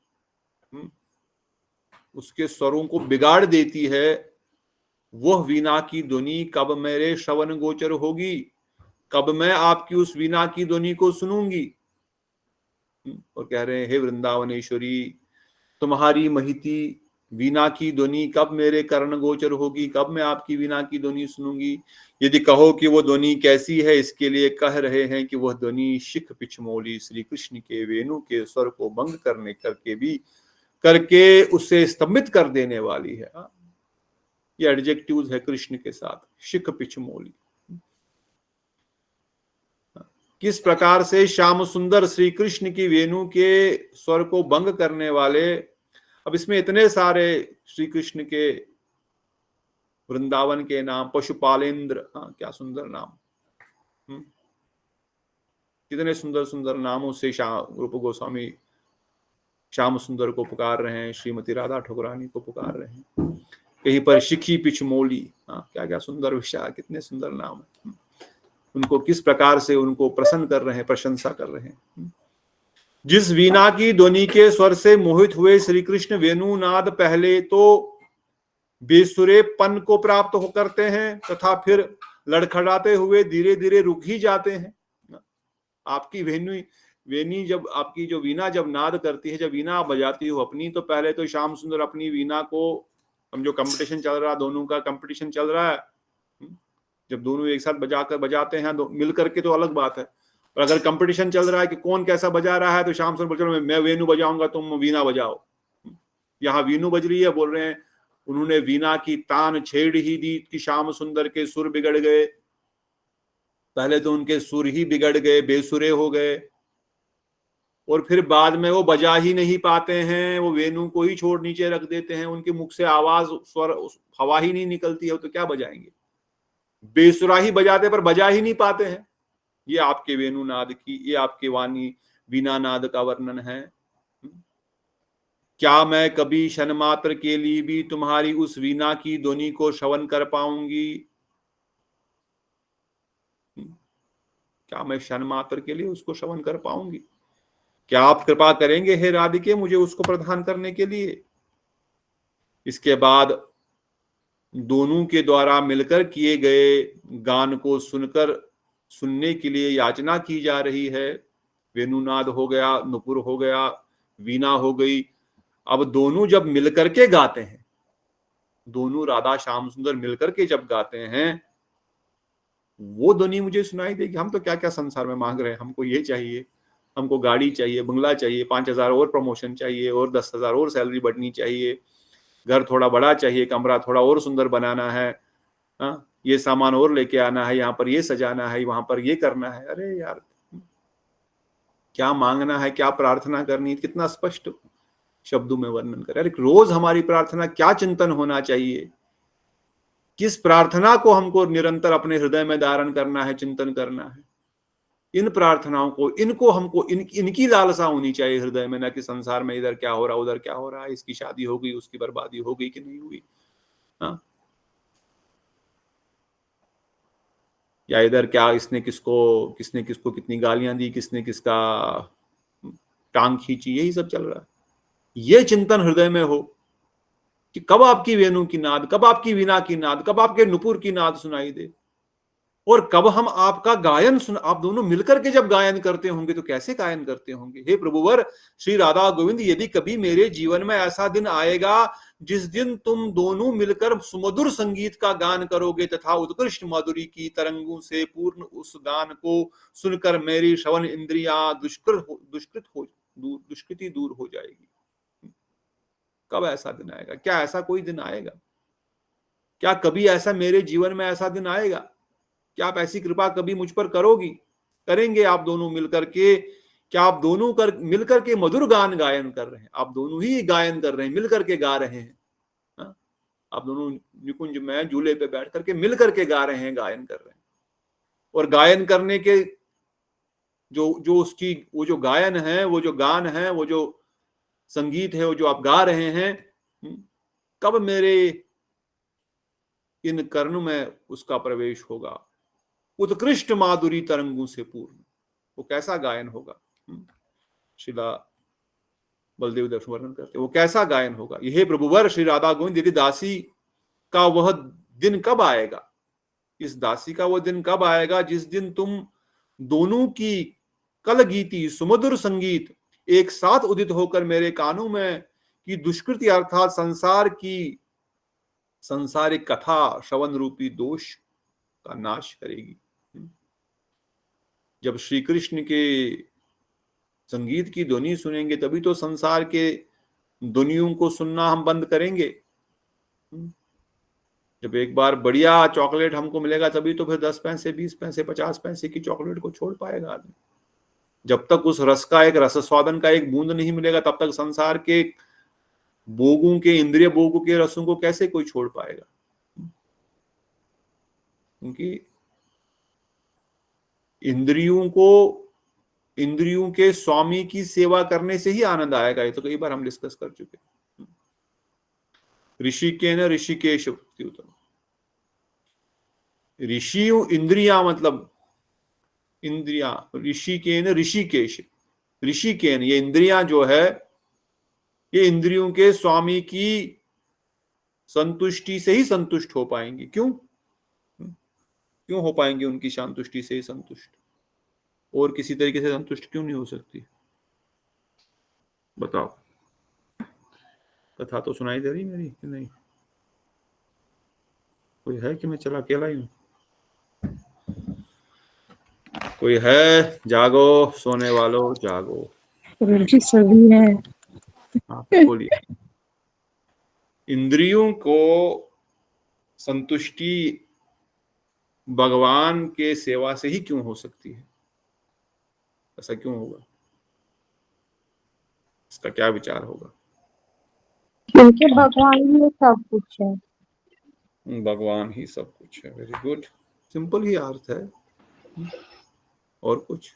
उसके स्वरों को बिगाड़ देती है, वह वीणा की ध्वनि कब मेरे श्रवण गोचर होगी, कब मैं आपकी उस वीणा की ध्वनि को सुनूंगी। और कह रहे हैं हे वृंदावनेश्वरी, तुम्हारी महिती वीणा की ध्वनि कब मेरे कर्ण गोचर होगी, कब मैं आपकी वीणा की ध्वनि सुनूंगी। यदि कहो कि वो ध्वनि कैसी है, इसके लिए कह रहे हैं कि वह ध्वनि शिख पिछमोली श्री कृष्ण के वेणु के स्वर को भंग करके उससे स्तंभित कर देने वाली है। ये एडजेक्टिव्स है कृष्ण के साथ, शिख पिछमोली। किस प्रकार से श्याम सुंदर श्री कृष्ण की वेणु के स्वर को भंग करने वाले। अब इसमें इतने सारे श्री कृष्ण के वृंदावन के नाम, पशुपालेंद्र, क्या सुंदर नाम, कितने सुंदर सुंदर नामों से रूप गोस्वामी श्याम सुंदर को पुकार रहे हैं, श्रीमती राधा ठाकुरानी को पुकार रहे हैं। कहीं पर शिखी पिछमोली, क्या क्या सुंदर विषय, कितने सुंदर नाम है। उनको किस प्रकार से उनको प्रसन्न कर रहे हैं, प्रशंसा कर रहे हैं। जिस वीणा की ध्वनि के स्वर से मोहित हुए श्री कृष्ण वेणुनाद पहले तो बेसुरेपन को प्राप्त हो करते हैं तथा फिर लड़खड़ाते हुए धीरे धीरे रुक ही जाते हैं। आपकी वेणी जब आपकी जो वीणा जब नाद करती है, जब वीणा आप बजाती हो अपनी, तो पहले तो श्याम सुंदर अपनी वीणा को, हम जो कंपटीशन चल रहा है, दोनों का कंपटीशन चल रहा है, जब दोनों एक साथ बजाते हैं मिल करके तो अलग बात है। और अगर कंपटीशन चल रहा है कि कौन कैसा बजा रहा है, तो श्याम सुंदर बोल रहे हैं मैं वेणु बजाऊंगा, तुम वीणा बजाओ। यहाँ वीणु बज रही है, बोल रहे हैं उन्होंने वीणा की तान छेड़ ही दी कि श्याम सुंदर के सुर बिगड़ गए। पहले तो उनके सुर ही बिगड़ गए, बेसुरे हो गए, और फिर बाद में वो बजा ही नहीं पाते हैं, वो वेणु को ही छोड़ नीचे रख देते हैं, उनके मुख से आवाज, स्वर, हवा ही नहीं निकलती है, तो क्या बजाएंगे। बेसुरा ही बजाते पर बजा ही नहीं पाते हैं। ये आपके वेणुनाद की, ये आपके वाणी वीणा नाद का वर्णन है। क्या मैं कभी क्षण मात्र के लिए भी तुम्हारी उस वीणा की ध्वनि को श्रवण कर पाऊंगी। क्या मैं क्षण मात्र के लिए उसको श्रवण कर पाऊंगी। क्या आप कृपा करेंगे हे राधिके मुझे उसको प्रदान करने के लिए। इसके बाद दोनों के द्वारा मिलकर किए गए गान को सुनने के लिए याचना की जा रही है। वेणुनाद हो गया, नुपुर हो गया, वीणा हो गई। अब दोनों जब मिलकर के गाते हैं, दोनों राधा श्याम सुंदर मिलकर के जब गाते हैं, वो ध्वनि मुझे सुनाई देगी। हम तो क्या क्या संसार में मांग रहे हैं, हमको ये चाहिए, हमको गाड़ी चाहिए, बंगला चाहिए, 5,000 और प्रमोशन चाहिए, और 10,000 और सैलरी बढ़नी चाहिए, घर थोड़ा बड़ा चाहिए, कमरा थोड़ा और सुंदर बनाना है, ये सामान और लेके आना है, यहाँ पर ये सजाना है, वहां पर ये करना है। अरे यार, क्या मांगना है, क्या प्रार्थना करनी, कितना स्पष्ट शब्दों में वर्णन करें। अरे रोज हमारी प्रार्थना क्या चिंतन होना चाहिए, किस प्रार्थना को हमको निरंतर अपने हृदय में धारण करना है, चिंतन करना है। इन प्रार्थनाओं को, इनको हमको इनकी लालसा होनी चाहिए हृदय में, ना कि संसार में इधर क्या हो रहा, उधर क्या हो रहा है, इसकी शादी हो गई, उसकी बर्बादी हो गई कि नहीं हुई, या इधर क्या किसने किसको कितनी गालियां दी, किसने किसका टांग खींची, यही सब चल रहा है। ये चिंतन हृदय में हो कि कब आपकी वेणु की नाद, कब आपकी वीणा की नाद, कब आपके नुपुर की नाद सुनाई दे, और कब हम आपका गायन सुन। आप दोनों मिलकर के जब गायन करते होंगे तो कैसे गायन करते होंगे। हे प्रभुवर श्री राधा गोविंद, यदि कभी मेरे जीवन में ऐसा दिन आएगा जिस दिन तुम दोनों मिलकर सुमधुर संगीत का गान करोगे तथा उत्कृष्ट माधुरी की तरंगों से पूर्ण उस गान को सुनकर मेरी श्रवण इंद्रिया दुष्कृति दूर हो जाएगी। कब ऐसा दिन आएगा? क्या ऐसा कोई दिन आएगा? क्या कभी ऐसा मेरे जीवन में ऐसा दिन आएगा? क्या आप ऐसी कृपा कभी मुझ पर करोगी? करेंगे आप दोनों मिलकर के? क्या आप दोनों मिलकर के मधुर गायन कर रहे हैं? आप दोनों ही गायन कर रहे हैं, मिलकर के गा रहे हैं। हाँ? आप दोनों निकुंज में झूले पे बैठ करके मिलकर के गा रहे हैं, गायन कर रहे हैं। और गायन करने के जो उसकी वो जो गायन है, वो जो गान है, वो जो संगीत है, वो जो आप गा रहे हैं, कब मेरे इन कर्ण में उसका प्रवेश होगा? उत्कृष्ट माधुरी तरंगों से पूर्ण वो कैसा गायन होगा? शिला बलदेव दर्शन वर्णन करते, वो कैसा गायन होगा? यह प्रभुवर श्री राधा गोविंद यदि दासी का वह दिन कब आएगा? इस दासी का वो दिन कब आएगा जिस दिन तुम दोनों की कल गीती सुमधुर संगीत एक साथ उदित होकर मेरे कानों में की दुष्कृति अर्थात संसार की संसारिक कथा श्रवण रूपी दोष का नाश करेगी। जब श्री कृष्ण के संगीत की ध्वनि सुनेंगे तभी तो संसार के ध्वनियों को सुनना हम बंद करेंगे। जब एक बार बढ़िया चॉकलेट हमको मिलेगा तभी तो फिर 10 पैसे 20 पैसे 50 पैसे की चॉकलेट को छोड़ पाएगा आदमी। जब तक उस रस का एक रस स्वादन का एक बूंद नहीं मिलेगा तब तक संसार के भोगों के इंद्रिय भोगों के रसों को कैसे कोई छोड़ पाएगा? क्योंकि इंद्रियों के स्वामी की सेवा करने से ही आनंद आएगा। ये तो कई बार हम डिस्कस कर चुके हैं। ऋषिकेन ऋषिकेश उत्तम। ऋषियों इंद्रियां मतलब इंद्रियां, ऋषिकेन ऋषिकेश, ऋषिकेन ये इंद्रियां जो है ये इंद्रियों के स्वामी की संतुष्टि से ही संतुष्ट हो पाएंगी। क्यों हो पाएंगे? उनकी संतुष्टि से ही संतुष्ट, और किसी तरीके से संतुष्ट क्यों नहीं हो सकती? बताओ। कथा तो सुनाई दे रही मेरी कि नहीं? कोई है कि मैं चला अकेला ही हूं? कोई है? जागो सोने वालों, जागो। सभी है। हाँ बोलिए। इंद्रियों को संतुष्टि भगवान के सेवा से ही क्यों हो सकती है? ऐसा क्यों होगा? इसका क्या विचार होगा? क्योंकि भगवान ही सब कुछ है। भगवान ही सब कुछ है। वेरी गुड, सिंपल ही अर्थ है। और कुछ?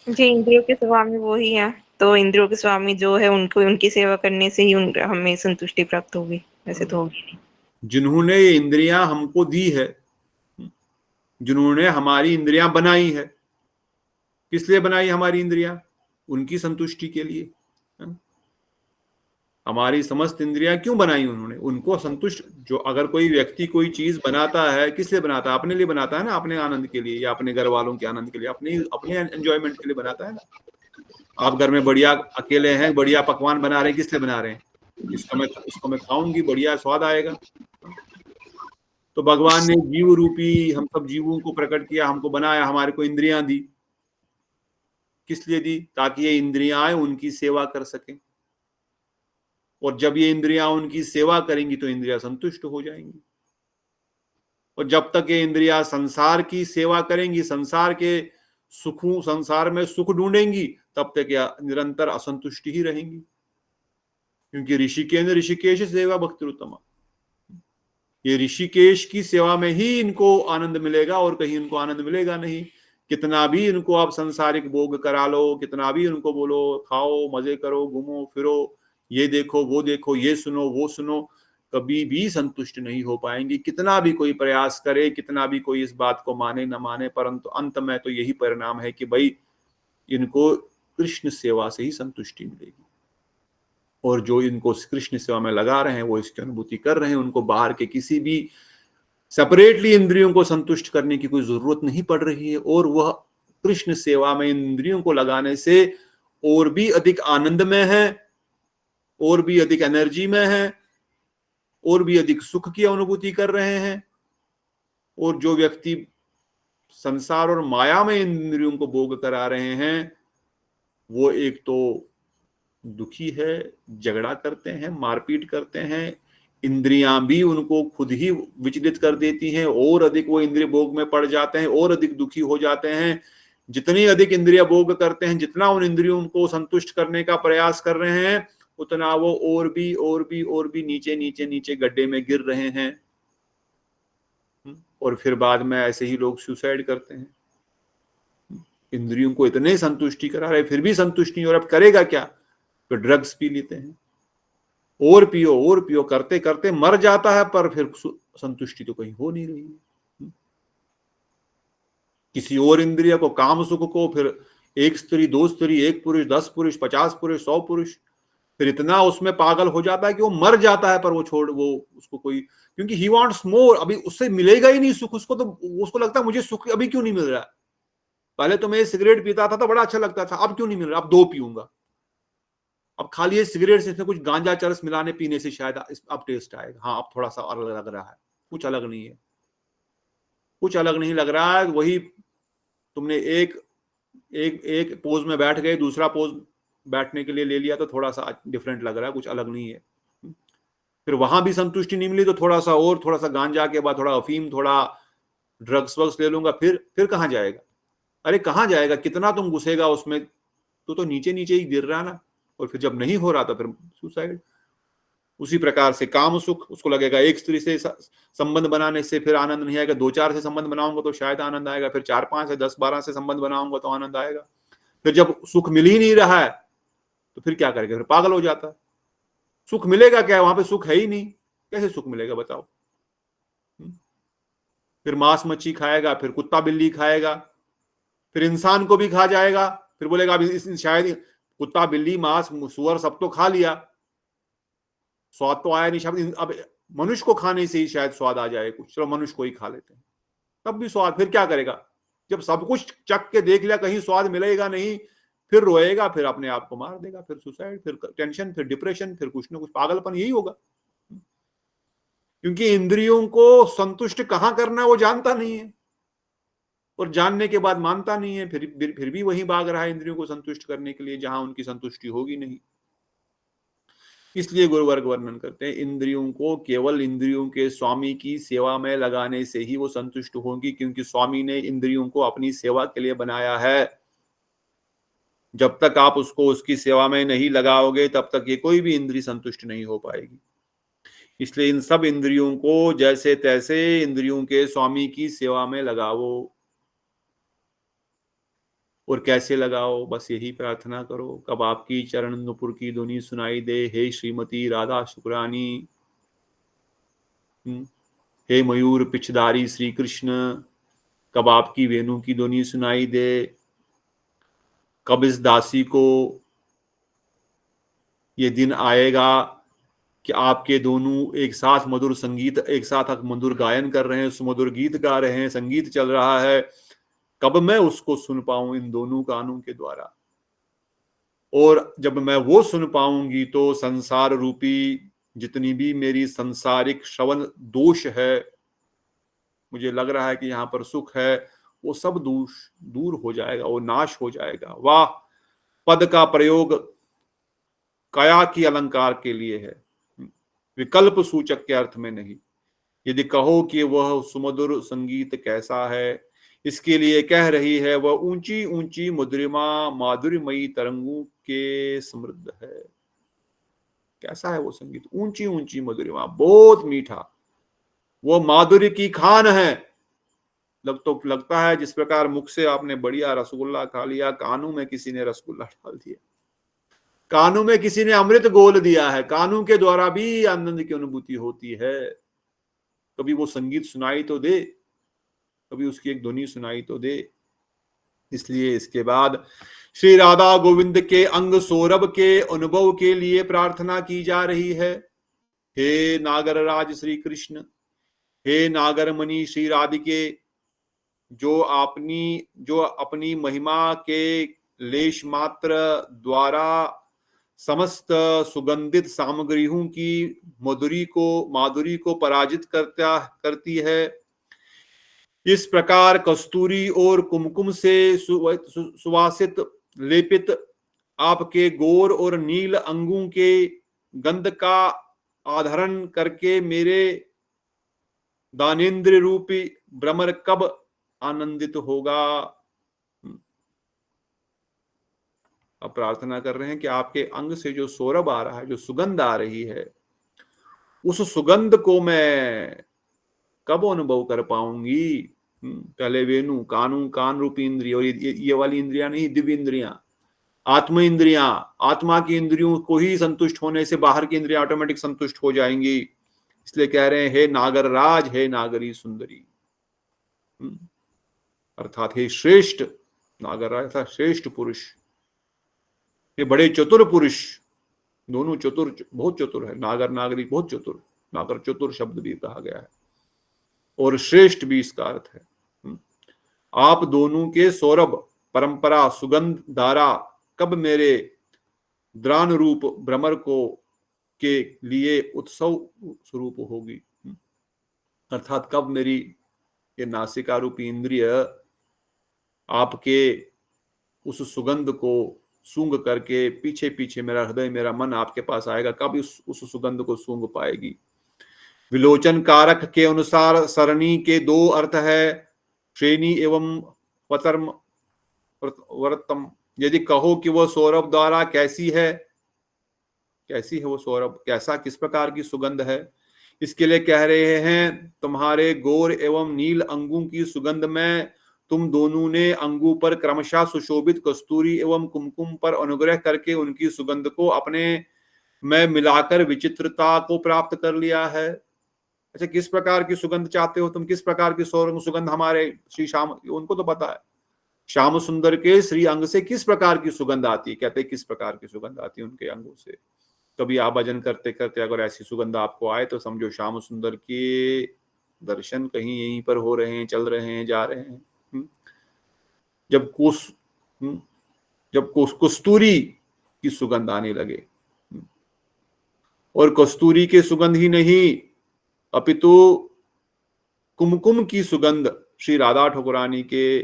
जी, इंद्रियों के स्वामी वो ही है, तो इंद्रियों के स्वामी जो है उनको उनकी सेवा करने से ही हमें संतुष्टि प्राप्त होगी, वैसे तो होगी नहीं। जिन्होंने ये इंद्रियां हमको दी है, जिन्होंने हमारी इंद्रियां बनाई है, किस लिए बनाई हमारी इंद्रियां? उनकी संतुष्टि के लिए। हमारी समस्त इंद्रियां क्यों बनाई उन्होंने? उनको संतुष्ट। जो अगर कोई व्यक्ति कोई चीज बनाता है, किस लिए बनाता है? अपने लिए बनाता है ना, अपने आनंद के लिए या अपने घर वालों के आनंद के लिए, अपने एंजॉयमेंट के लिए बनाता है ना। आप घर में बढ़िया अकेले हैं, बढ़िया पकवान बना रहे हैं, किस लिए बना रहे हैं? इसको मैं खाऊंगी, बढ़िया स्वाद आएगा। तो भगवान ने जीव रूपी हम सब जीवों को प्रकट किया, हमको बनाया, हमारे को इंद्रियां दी। किस लिए दी? ताकि ये इंद्रियां उनकी सेवा कर सकें। और जब ये इंद्रियां उनकी सेवा करेंगी तो इंद्रियां संतुष्ट हो जाएंगी। और जब तक ये इंद्रियां संसार की सेवा करेंगी, संसार में सुख ढूंढेंगी, तब तक या निरंतर असंतुष्टि ही रहेंगी। क्योंकि ऋषिकेश सेवा भक्तिरुत्तमा, ये ऋषिकेश की सेवा में ही इनको आनंद मिलेगा और कहीं इनको आनंद मिलेगा नहीं। कितना भी इनको आप संसारिक भोग करा लो, कितना भी उनको बोलो खाओ, मजे करो, घूमो फिरो, ये देखो वो देखो, ये सुनो वो सुनो, कभी भी संतुष्ट नहीं हो पाएंगे। कितना भी कोई प्रयास करे, कितना भी कोई इस बात को माने न माने, परंतु अंत में तो यही परिणाम है कि भाई इनको कृष्ण सेवा से ही संतुष्टि मिलेगी। और जो इनको कृष्ण सेवा में लगा रहे हैं, वो इसकी अनुभूति कर रहे हैं, उनको बाहर के किसी भी सेपरेटली इंद्रियों को संतुष्ट करने की कोई जरूरत नहीं पड़ रही है। और वह कृष्ण सेवा में इंद्रियों को लगाने से और भी अधिक आनंद में है, और भी अधिक एनर्जी में है, और भी अधिक सुख की अनुभूति कर रहे हैं। और जो व्यक्ति संसार और माया में इंद्रियों को भोग करा रहे हैं, वो एक तो दुखी है, झगड़ा करते हैं, मारपीट करते हैं, इंद्रियां भी उनको खुद ही विचलित कर देती हैं, और अधिक वो इंद्रिय भोग में पड़ जाते हैं, और अधिक दुखी हो जाते हैं। जितनी अधिक इंद्रिय भोग करते हैं, जितना उन इंद्रियों को संतुष्ट करने का प्रयास कर रहे हैं, उतना वो और भी नीचे नीचे नीचे गड्ढे में गिर रहे हैं। और फिर बाद में ऐसे ही लोग सुसाइड करते हैं। इंद्रियों को इतने संतुष्टि करा रहे, फिर भी संतुष्ट नहीं, और अब करेगा क्या? तो ड्रग्स पी लेते हैं, और पियो करते करते मर जाता है, पर फिर संतुष्टि तो कहीं हो नहीं रही है। किसी और इंद्रिय को, काम सुख को, फिर एक स्त्री, दो स्त्री, एक पुरुष, 10 पुरुष, 50 पुरुष, 100 पुरुष, फिर इतना उसमें पागल हो जाता है कि वो मर जाता है, पर वो उसको कोई, क्योंकि ही वांट्स मोर, अभी उससे मिलेगा ही नहीं सुख उसको, तो उसको लगता है मुझे सुख अभी क्यों नहीं मिल रहा है। पहले तो मैं सिगरेट पीता था तो बड़ा अच्छा लगता था, अब क्यों नहीं मिल रहा, अब 2 पीऊंगा, अब खाली ये सिगरेट से इसमें कुछ गांजा चरस मिलाने पीने से शायद अब टेस्ट आएगा, हाँ अब थोड़ा सा अलग लग रहा है, कुछ अलग नहीं है, कुछ अलग नहीं लग रहा है। वही तुमने एक पोज में बैठ गए, दूसरा पोज बैठने के लिए ले लिया तो थोड़ा सा डिफरेंट लग रहा है, कुछ अलग नहीं है। फिर वहां भी संतुष्टि नहीं मिली तो थोड़ा सा गांजा के बाद थोड़ा अफीम, थोड़ा ड्रग्स वग्स ले लूंगा, फिर कहां जाएगा? अरे कहां जाएगा, कितना तुम घुसेगा उसमें, तो नीचे नीचे ही गिर रहा ना। और फिर जब नहीं हो रहा तो फिर सुसाइड। उसी प्रकार से काम सुख, उसको लगेगा एक स्त्री से संबंध बनाने से फिर आनंद नहीं आएगा, 2-4 से संबंध बनाऊंगा तो शायद आनंद आएगा, फिर 4-5 से 10-12 से संबंध बनाऊंगा तो आनंद आएगा। फिर जब सुख मिल ही नहीं रहा है तो फिर क्या करेगा? फिर पागल हो जाता है। सुख मिलेगा क्या? वहां पे सुख है ही नहीं, कैसे सुख मिलेगा बताओ? फिर मांस मच्छी खाएगा, फिर कुत्ता बिल्ली खाएगा, फिर इंसान को भी खा जाएगा, फिर बोलेगा अभी शायद कुत्ता बिल्ली मांस सुअर सब तो खा लिया, स्वाद तो आया नहीं, शायद अब मनुष्य को खाने से ही शायद स्वाद आ जाए कुछ, चलो मनुष्य को ही खा लेते हैं, तब भी स्वाद। फिर क्या करेगा? जब सब कुछ चख के देख लिया, कहीं स्वाद मिलेगा नहीं, फिर रोएगा, फिर अपने आप को मार देगा, फिर सुसाइड, फिर टेंशन, फिर डिप्रेशन, फिर कुछ ना कुछ पागलपन, यही होगा। क्योंकि इंद्रियों को संतुष्ट कहां करना है वो जानता नहीं है, और जानने के बाद मानता नहीं है, फिर भी वहीं भाग रहा है इंद्रियों को संतुष्ट करने के लिए जहां उनकी संतुष्टि होगी नहीं। इसलिए गुरुवर्ग वर्णन करते हैं, इंद्रियों को केवल इंद्रियों के स्वामी की सेवा में लगाने से ही वो संतुष्ट होंगी, क्योंकि स्वामी ने इंद्रियों को अपनी सेवा के लिए बनाया है। जब तक आप उसको उसकी सेवा में नहीं लगाओगे तब तक ये कोई भी इंद्रिय संतुष्ट नहीं हो पाएगी। इसलिए इन सब इंद्रियों को जैसे तैसे इंद्रियों के स्वामी की सेवा में लगाओ। और कैसे लगाओ? बस यही प्रार्थना करो, कब आपकी चरण नुपुर की ध्वनि सुनाई दे, हे श्रीमती राधा शुक्रानी, हे मयूर पिछधारी श्री कृष्ण, कब आपकी वेणु की ध्वनि सुनाई दे, कब इस दासी को ये दिन आएगा कि आपके दोनों एक साथ मधुर संगीत, एक साथ मधुर गायन कर रहे हैं, सुमधुर गीत गा रहे हैं, संगीत चल रहा है, कब मैं उसको सुन पाऊं इन दोनों कानों के द्वारा। और जब मैं वो सुन पाऊंगी तो संसार रूपी जितनी भी मेरी संसारिक श्रवण दोष है, मुझे लग रहा है कि यहाँ पर सुख है, वो सब दोष दूर हो जाएगा, वो नाश हो जाएगा। वाह, पद का प्रयोग कया की अलंकार के लिए है, विकल्प सूचक के अर्थ में नहीं। यदि कहो कि वह सुमधुर संगीत कैसा है, इसके लिए कह रही है वह ऊंची ऊंची मधुरिमा माधुर्यमयी तरंगों के समृद्ध है। कैसा है वो संगीत? ऊंची ऊंची मधुरिमा, बहुत मीठा, वो माधुर्य की खान है। तो लगता है जिस प्रकार मुख से आपने बढ़िया रसगुल्ला खा लिया, कानों में किसी ने रसगुल्ला डाल दिया, कानों में किसी ने अमृत घोल दिया है, कानों के द्वारा भी आनंद की अनुभूति होती है। कभी वो संगीत सुनाई तो दे, कभी उसकी एक ध्वनि सुनाई तो दे। इसलिए इसके बाद श्री राधा गोविंद के अंग सौरभ के अनुभव के लिए प्रार्थना की जा रही है। हे नागर राज श्री कृष्ण, हे नागर मणि श्री राधिके, जो अपनी महिमा के लेश मात्र द्वारा समस्त सुगंधित सामग्रियों की माधुरी को पराजित करती है। इस प्रकार कस्तूरी और कुमकुम से सुवासित लेपित आपके गोर और नील अंगों के गंध का आधरण करके मेरे दानेन्द्र रूपी भ्रमर कब आनंदित होगा। अब प्रार्थना कर रहे हैं कि आपके अंग से जो सौरभ आ रहा है, जो सुगंध आ रही है, उस सुगंध को मैं कब अनुभव कर पाऊंगी। पहले वेणु, कानू, कान रूपी इंद्रिय, और ये वाली इंद्रियां नहीं, दिव्य इंद्रियां, आत्म इंद्रियां, आत्मा की इंद्रियों को ही संतुष्ट होने से बाहर की इंद्रियां ऑटोमेटिक संतुष्ट हो जाएंगी। इसलिए कह रहे हैं, हे नागर राज, हे नागरी सुंदरी, अर्थात हे श्रेष्ठ नागर राज था, श्रेष्ठ पुरुष, ये बड़े चतुर पुरुष, दोनों चतुर, बहुत चतुर है, नागर नागरी बहुत चतुर, नागर चतुर शब्द भी कहा गया है और श्रेष्ठ भी इसका अर्थ है। आप दोनों के सौरभ, परंपरा, सुगंध धारा कब मेरे द्रान रूप भ्रमर को के लिए उत्सव स्वरूप होगी, अर्थात कब मेरी ये नासिका रूपी इंद्रिय आपके उस सुगंध को सूंघ करके पीछे पीछे मेरा हृदय, मेरा मन आपके पास आएगा, कब उस सुगंध को सूंघ पाएगी। विलोचन कारक के अनुसार सरणी के दो अर्थ है, श्रेणी एवं वतर्म वर्तम। यदि कहो कि वह सौरभ द्वारा कैसी है, कैसी है वो सौरभ, कैसा, किस प्रकार की सुगंध है, इसके लिए कह रहे हैं, तुम्हारे गोर एवं नील अंगों की सुगंध में तुम दोनों ने अंगों पर क्रमशः सुशोभित कस्तूरी एवं कुमकुम पर अनुग्रह करके उनकी सुगंध को अपने में मिलाकर विचित्रता को प्राप्त कर लिया है। अच्छा, किस प्रकार की सुगंध चाहते हो तुम, किस प्रकार की सुगंध हमारे श्री श्याम, उनको तो पता है, श्याम सुंदर के श्री अंग से किस प्रकार की सुगंध आती है। कहते किस प्रकार की सुगंध आती है उनके अंगों से। कभी आप भजन करते करते अगर ऐसी सुगंध आपको आए तो समझो श्याम सुंदर के दर्शन कहीं यहीं पर हो रहे हैं, चल रहे हैं, जा रहे हैं। जब कस्तूरी की सुगंध आने लगे, और कस्तूरी के सुगंध ही नहीं अपितु कुमकुम की सुगंध श्री राधा ठकुरानी के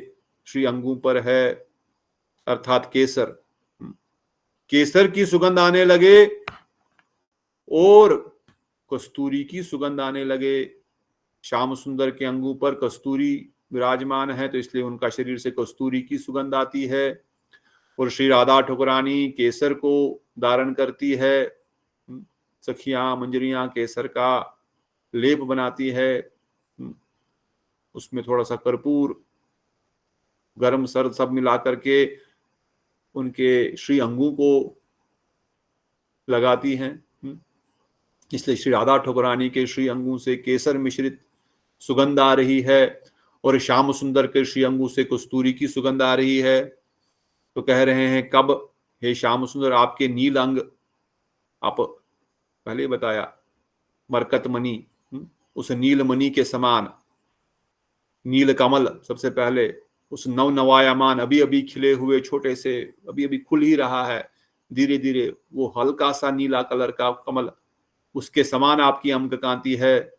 श्री अंगों पर है, अर्थात केसर, केसर की सुगंध आने लगे और कस्तूरी की सुगंध आने लगे। श्याम सुंदर के अंगों पर कस्तूरी विराजमान है तो इसलिए उनका शरीर से कस्तूरी की सुगंध आती है, और श्री राधा ठकुरानी केसर को धारण करती है, सखियां मंजरियां केसर का लेप बनाती है, उसमें थोड़ा सा कर्पूर, गर्म सर्द सब मिला करके उनके श्री अंगों को लगाती हैं। इसलिए श्री राधा ठकुरानी के श्री अंगों से केसर मिश्रित सुगंध आ रही है और श्याम सुंदर के श्री अंगों से कस्तूरी की सुगंध आ रही है। तो कह रहे हैं, कब हे श्याम सुंदर आपके नील अंग, आप पहले बताया मरकत मणि, उस नील मणि के समान, नील कमल सबसे पहले, उस नव नवायामान अभी अभी खिले हुए छोटे से, अभी अभी खुल ही रहा है, धीरे धीरे वो हल्का सा नीला कलर का कमल, उसके समान आपकी अंग कांति है।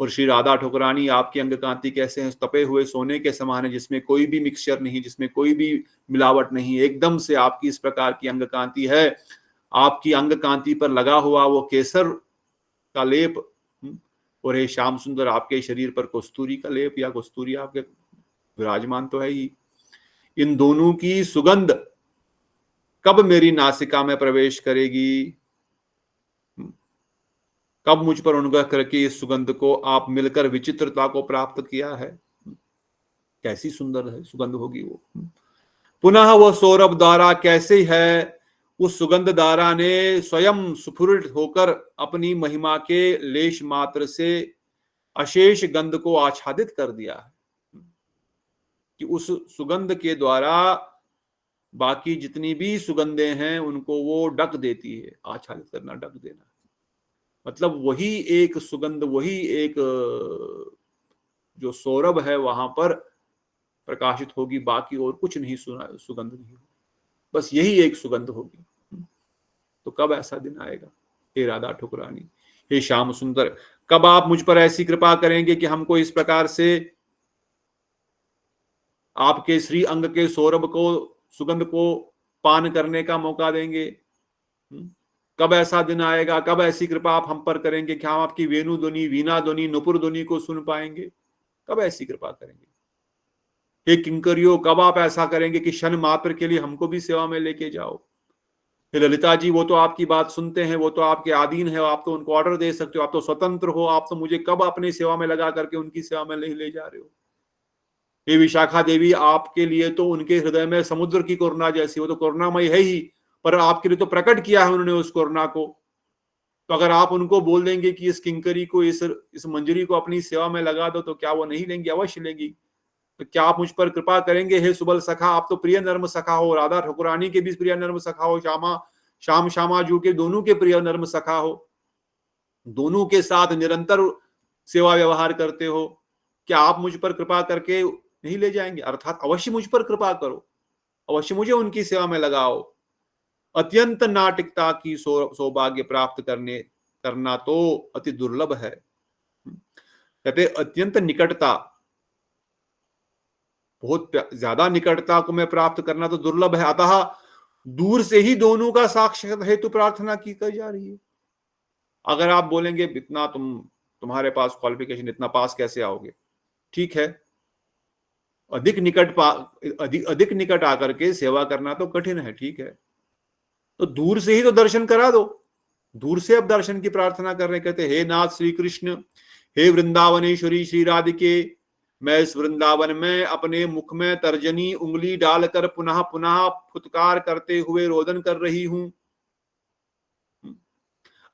और श्री राधा ठकुरानी आपकी अंग कांति कैसे हैं, तपे हुए सोने के समान है, जिसमें कोई भी मिक्सचर नहीं, जिसमें कोई भी मिलावट नहीं, एकदम से आपकी इस प्रकार की अंग कांति है। आपकी अंग कांति पर लगा हुआ वो केसर का लेप, और हे श्याम सुंदर आपके शरीर पर कस्तूरी का लेप या कस्तूरी आपके विराजमान तो है ही। इन दोनों की सुगंध कब मेरी नासिका में प्रवेश करेगी, कब मुझ पर अनुग्रह करके इस सुगंध को आप मिलकर विचित्रता को प्राप्त किया है, कैसी सुंदर है सुगंध होगी वो। पुनः वह सौरभ धारा कैसे है, उस सुगंध धारा ने स्वयं स्फुरित होकर अपनी महिमा के लेश मात्र से अशेष गंध को आच्छादित कर दिया है, कि उस सुगंध के द्वारा बाकी जितनी भी सुगंधें हैं उनको वो ढक देती है। आच्छादित करना, ढक देना, मतलब वही एक सुगंध, वही एक जो सौरभ है वहां पर प्रकाशित होगी, बाकी और कुछ नहीं सुगंध नहीं होगी, बस यही एक सुगंध होगी। तो कब ऐसा दिन आएगा हे राधा ठकुरानी, हे श्याम सुंदर, कब आप मुझ पर ऐसी कृपा करेंगे कि हमको इस प्रकार से आपके श्री अंग के सौरभ को, सुगंध को पान करने का मौका देंगे। कब ऐसा दिन आएगा, कब ऐसी कृपा आप हम पर करेंगे कि हम आपकी वेणु ध्वनि, वीणा ध्वनि, नुपुर ध्वनि को सुन पाएंगे? कब ऐसी कृपा करेंगे? हे किंकरियों, कब आप ऐसा करेंगे कि क्षण मात्र के लिए हमको भी सेवा में लेके जाओ? हे ललिता जी, वो तो आपकी बात सुनते हैं, वो तो आपके अधीन है, आप तो उनको ऑर्डर दे सकते हो, आप तो स्वतंत्र हो, आप तो मुझे कब अपनी सेवा में लगा करके उनकी सेवा में नहीं ले जा रहे हो? हे विशाखा देवी, आपके लिए तो उनके हृदय में समुद्र की करुणा जैसी, वो तो करुणामय है ही, पर आपके लिए तो प्रकट किया है उन्होंने उस करुणा को। तो अगर आप उनको बोल देंगे कि इस किंकरी को, इस मंजरी को अपनी सेवा में लगा दो, तो क्या वो नहीं लेंगी? अवश्य लेंगी। तो क्या आप मुझ पर कृपा करेंगे हे सुबल सखा? आप तो प्रिय नर्म सखा हो, राधा ठकुरानी के भी प्रिय नर्म सखा हो, श्याम श्यामा जू के दोनों के प्रिय नर्म सखा हो, दोनों के साथ निरंतर सेवा व्यवहार करते हो। क्या आप मुझ पर कृपा करके नहीं ले जाएंगे? अर्थात अवश्य मुझ पर कृपा करो, अवश्य मुझे उनकी सेवा में लगाओ। अत्यंत नाटिकता की सौभाग्य प्राप्त करना तो अति दुर्लभ है। कहते अत्यंत निकटता, बहुत ज्यादा निकटता को मैं प्राप्त करना तो दुर्लभ है, अतः दूर से ही दोनों का साक्षात हेतु प्रार्थना की जा रही है। अगर आप बोलेंगे इतना तुम्हारे पास क्वालिफिकेशन, इतना पास कैसे आओगे? ठीक है, अधिक निकट आकर के सेवा करना तो कठिन है, ठीक है, तो दूर से ही तो दर्शन करा दो। दूर से अब दर्शन की प्रार्थना कर रहे, कहते हे नाथ श्री कृष्ण, हे वृंदावनेश्वरी श्री राधिके, मैं इस वृंदावन में अपने मुख में तर्जनी उंगली डालकर पुनः पुनः फुतकार करते हुए रोदन कर रही हूं।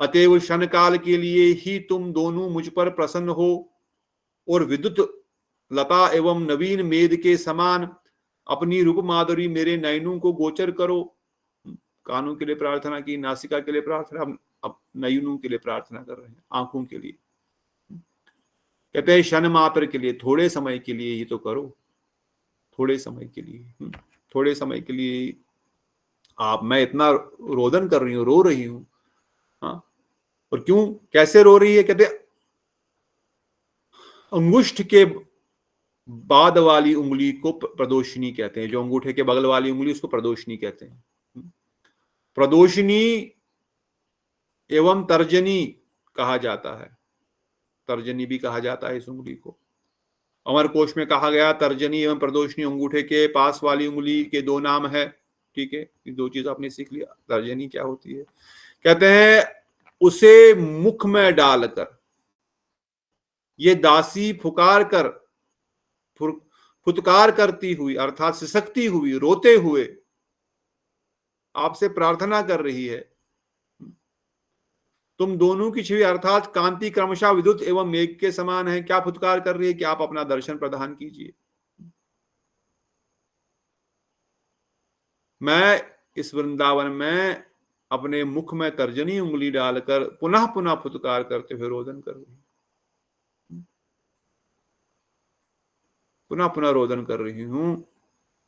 अतएव क्षण काल के लिए ही तुम दोनों मुझ पर प्रसन्न हो और विद्युत लता एवं नवीन मेद के समान अपनी रूप माधुरी मेरे नयनों को गोचर करो। कानों के लिए प्रार्थना की, नासिका के लिए प्रार्थना, अब नयनों के लिए प्रार्थना कर रहे हैं, आंखों के लिए। कहते हैं क्षण मात्र के लिए, थोड़े समय के लिए ही तो करो, थोड़े समय के लिए, थोड़े समय के लिए आप, मैं इतना रोदन कर रही हूँ, रो रही हूँ, हाँ, और क्यों, कैसे रो रही है? कहते अंगुष्ठ के बाद वाली उंगली को प्रदोषिनी कहते हैं, जो अंगूठे के बगल वाली उंगली, उसको प्रदोषिनी कहते हैं। प्रदोषिनी एवं तर्जनी कहा जाता है, तर्जनी भी कहा जाता है इस उंगली को। अमर कोश में कहा गया तर्जनी एवं प्रदोषिनी अंगूठे के पास वाली उंगली के दो नाम है, ठीक है, ये दो चीज आपने सीख लिया। तर्जनी क्या होती है? कहते हैं उसे मुख में डालकर ये दासी फुतकार करती हुई, अर्थात सिसकती हुई, रोते हुए आपसे प्रार्थना कर रही है। तुम दोनों की छवि अर्थात कांति क्रमशः विद्युत एवं मेघ के समान है। क्या फुतकार कर रही है कि आप अपना दर्शन प्रदान कीजिए। मैं इस वृंदावन में अपने मुख में तर्जनी उंगली डालकर पुनः पुनः फुतकार करते हुए रोदन कर रही हूं, पुनः पुनः रोदन कर रही हूं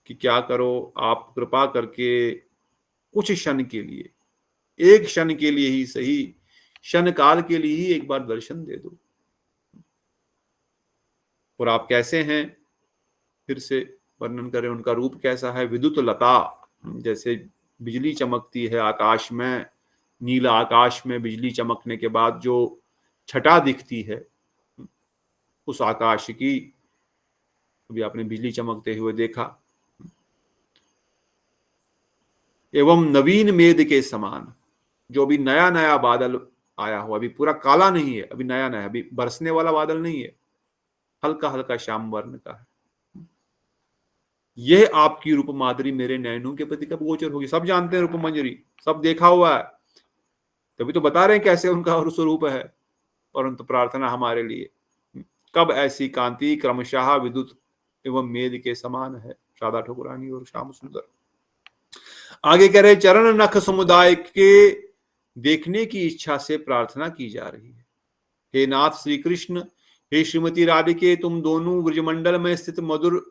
कि क्या करो, आप कृपा करके कुछ क्षण के लिए, एक क्षण के लिए ही सही, क्षण काल के लिए ही एक बार दर्शन दे दो। और आप कैसे हैं, फिर से वर्णन करें, उनका रूप कैसा है? विद्युत लता, जैसे बिजली चमकती है आकाश में, नीला आकाश में बिजली चमकने के बाद जो छटा दिखती है, उस आकाश की, अभी आपने बिजली चमकते हुए देखा। एवं नवीन मेद के समान, जो अभी नया नया बादल आया हो, अभी पूरा काला नहीं है, अभी नया नया, अभी बरसने वाला बादल नहीं है, हल्का हल्का श्याम वर्ण का है। यह आपकी रूप माधुरी मेरे नयनों के प्रति कब गोचर होगी? सब जानते हैं रूप मंजरी, सब देखा हुआ है, तभी तो बता रहे हैं कैसे उनका स्वरूप है। परंतु प्रार्थना हमारे लिए, कब ऐसी कांति क्रमशः विद्युत एवं मेद के समान है। राधा ठकुरानी और श्याम सुंदर। आगे कह रहे चरण नख समुदाय के देखने की इच्छा से प्रार्थना की जा रही है। हे नाथ श्री कृष्ण, हे श्रीमती राधिके, तुम दोनों ब्रजमंडल में स्थित मधुर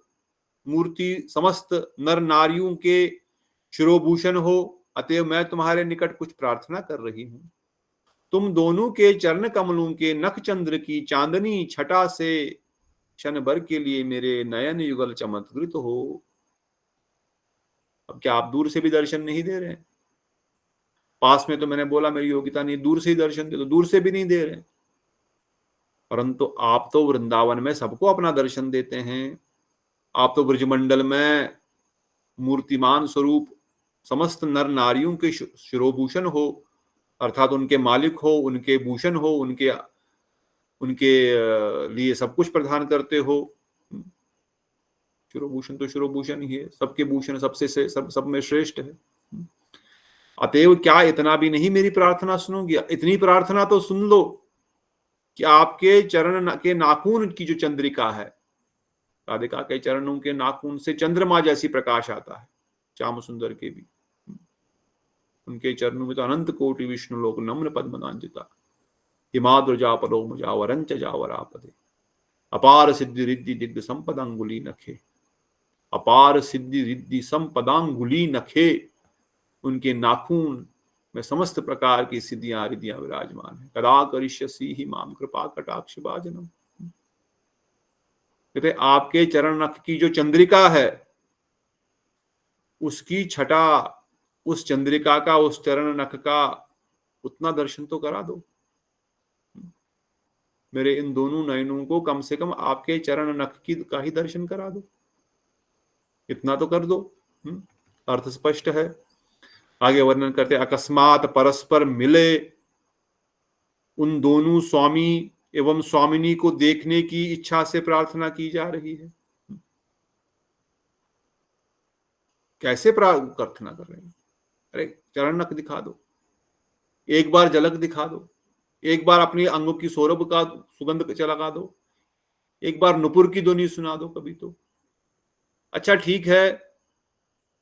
मूर्ति समस्त नर नारियों के शिरोभूषण हो, अतएव मैं तुम्हारे निकट कुछ प्रार्थना कर रही हूं। तुम दोनों के चरण कमलों के नख चंद्र की चांदनी छटा से क्षण भर के लिए मेरे नयन युगल चमत्कृत हो। अब क्या आप दूर से भी दर्शन नहीं दे रहे हैं? पास में तो मैंने बोला मेरी योग्यता नहीं, दूर से ही दर्शन दे, तो दूर से भी नहीं दे रहे। परंतु आप तो वृंदावन में सबको अपना दर्शन देते हैं। आप तो ब्रजमंडल में मूर्तिमान स्वरूप समस्त नर नारियों के शिरोभूषण हो, अर्थात उनके मालिक हो, उनके भूषण हो, उनके लिए सब कुछ प्रदान करते हो। शिरोभूषण तो शिरोभूषण ही है, सबके भूषण सबसे सब में श्रेष्ठ है। अतएव क्या इतना भी नहीं मेरी प्रार्थना सुनोगी? इतनी प्रार्थना तो सुन लो कि आपके चरण के नाखून की जो चंद्रिका है, राधिका के चरणों के नाखून से चंद्रमा जैसी प्रकाश आता है, श्याम सुंदर के भी। उनके चरणों में तो अनंत कोटि विष्णु लोक नम्र पद्मनांजिता हिमाद्रजा परो मुजावरंच जावरापदे अपार सिद्धि रिद्धि दिग्ध संपदांगुली नखे, अपार सिद्धि रिद्धि संपदांगुली नखे। उनके नाखून में समस्त प्रकार की सिद्धियां रिद्धियां विराजमान है। कदा करिष्यसि ही माम कृपा कटाक्ष भाजनम। कहते आपके चरण नख की जो चंद्रिका है, उसकी छटा, उस चंद्रिका का, उस चरण नख का उतना दर्शन तो करा दो। मेरे इन दोनों नयनों को कम से कम आपके चरण नख की का ही दर्शन करा दो, इतना तो कर दो। अर्थ स्पष्ट है। आगे वर्णन करते, अकस्मात परस्पर मिले उन दोनों स्वामी एवं स्वामिनी को देखने की इच्छा से प्रार्थना की जा रही है। कैसे प्रार्थना कर रहे हैं? अरे चरण नख दिखा दो, एक बार झलक दिखा दो, एक बार अपनी अंगों की सौरभ का सुगंध लगा दो, एक बार नुपुर की ध्वनि सुना दो कभी तो। अच्छा ठीक है,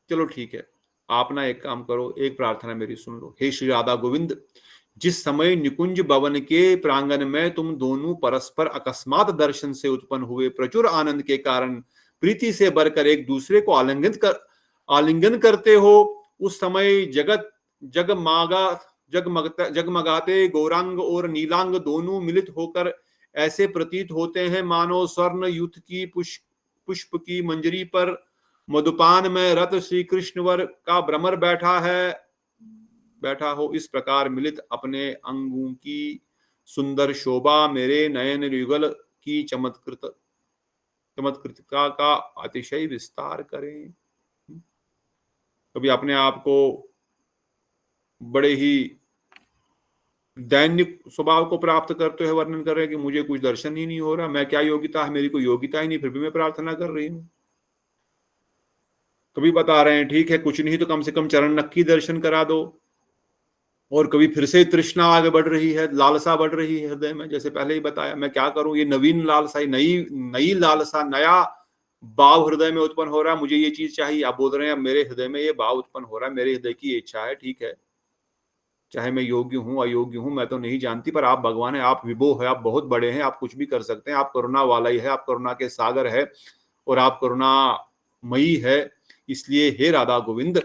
चलो ठीक है, आप ना एक काम करो, एक प्रार्थना मेरी सुन लो। हे श्री राधा गोविंद, जिस समय निकुंज भवन के प्रांगण में तुम दोनों परस्पर अकस्मात दर्शन से उत्पन्न हुए प्रचुर आनंद के कारण प्रीति से भरकर एक दूसरे को आलिंगन करते हो, उस समय जगमगाते गौरांग और नीलांग दोनों मिलित होकर ऐसे प्रतीत होते हैं मानो स्वर्ण युद्ध की पुष्प की मंजरी पर मधुपान में रत श्री कृष्णवर का भ्रमर बैठा हो। इस प्रकार मिलित अपने अंगों की सुंदर शोभा मेरे नयन युगल की चमत्कृतिका का अतिशय विस्तार करें। कभी अपने आप को बड़े ही दैनिक स्वभाव को प्राप्त करते हुए वर्णन कर रहे हैं कि मुझे कुछ दर्शन ही नहीं हो रहा, मैं क्या योग्यता है, मेरी कोई योग्यता ही नहीं, फिर भी मैं प्रार्थना कर रही हूं। कभी बता रहे हैं ठीक है कुछ नहीं तो कम से कम चरण नख की दर्शन करा दो, और कभी फिर से तृष्णा आगे बढ़ रही है, लालसा बढ़ रही है हृदय में। जैसे पहले ही बताया, मैं क्या करूं, ये नवीन लालसा, नई लालसा, नया भाव हृदय में उत्पन्न हो रहा है, मुझे ये चीज चाहिए। आप बोल रहे हैं अब मेरे हृदय में ये भाव उत्पन्न हो रहा है, मेरे हृदय की इच्छा है, ठीक है, चाहे मैं योग्य हूं अयोग्य हूं मैं तो नहीं जानती, पर आप भगवान है, आप विभो है, आप बहुत बड़े हैं, आप कुछ भी कर सकते हैं, आप करुणा वाला ही है, आप करुणा के सागर है और आप करुणामयी है। इसलिए हे राधा गोविंद,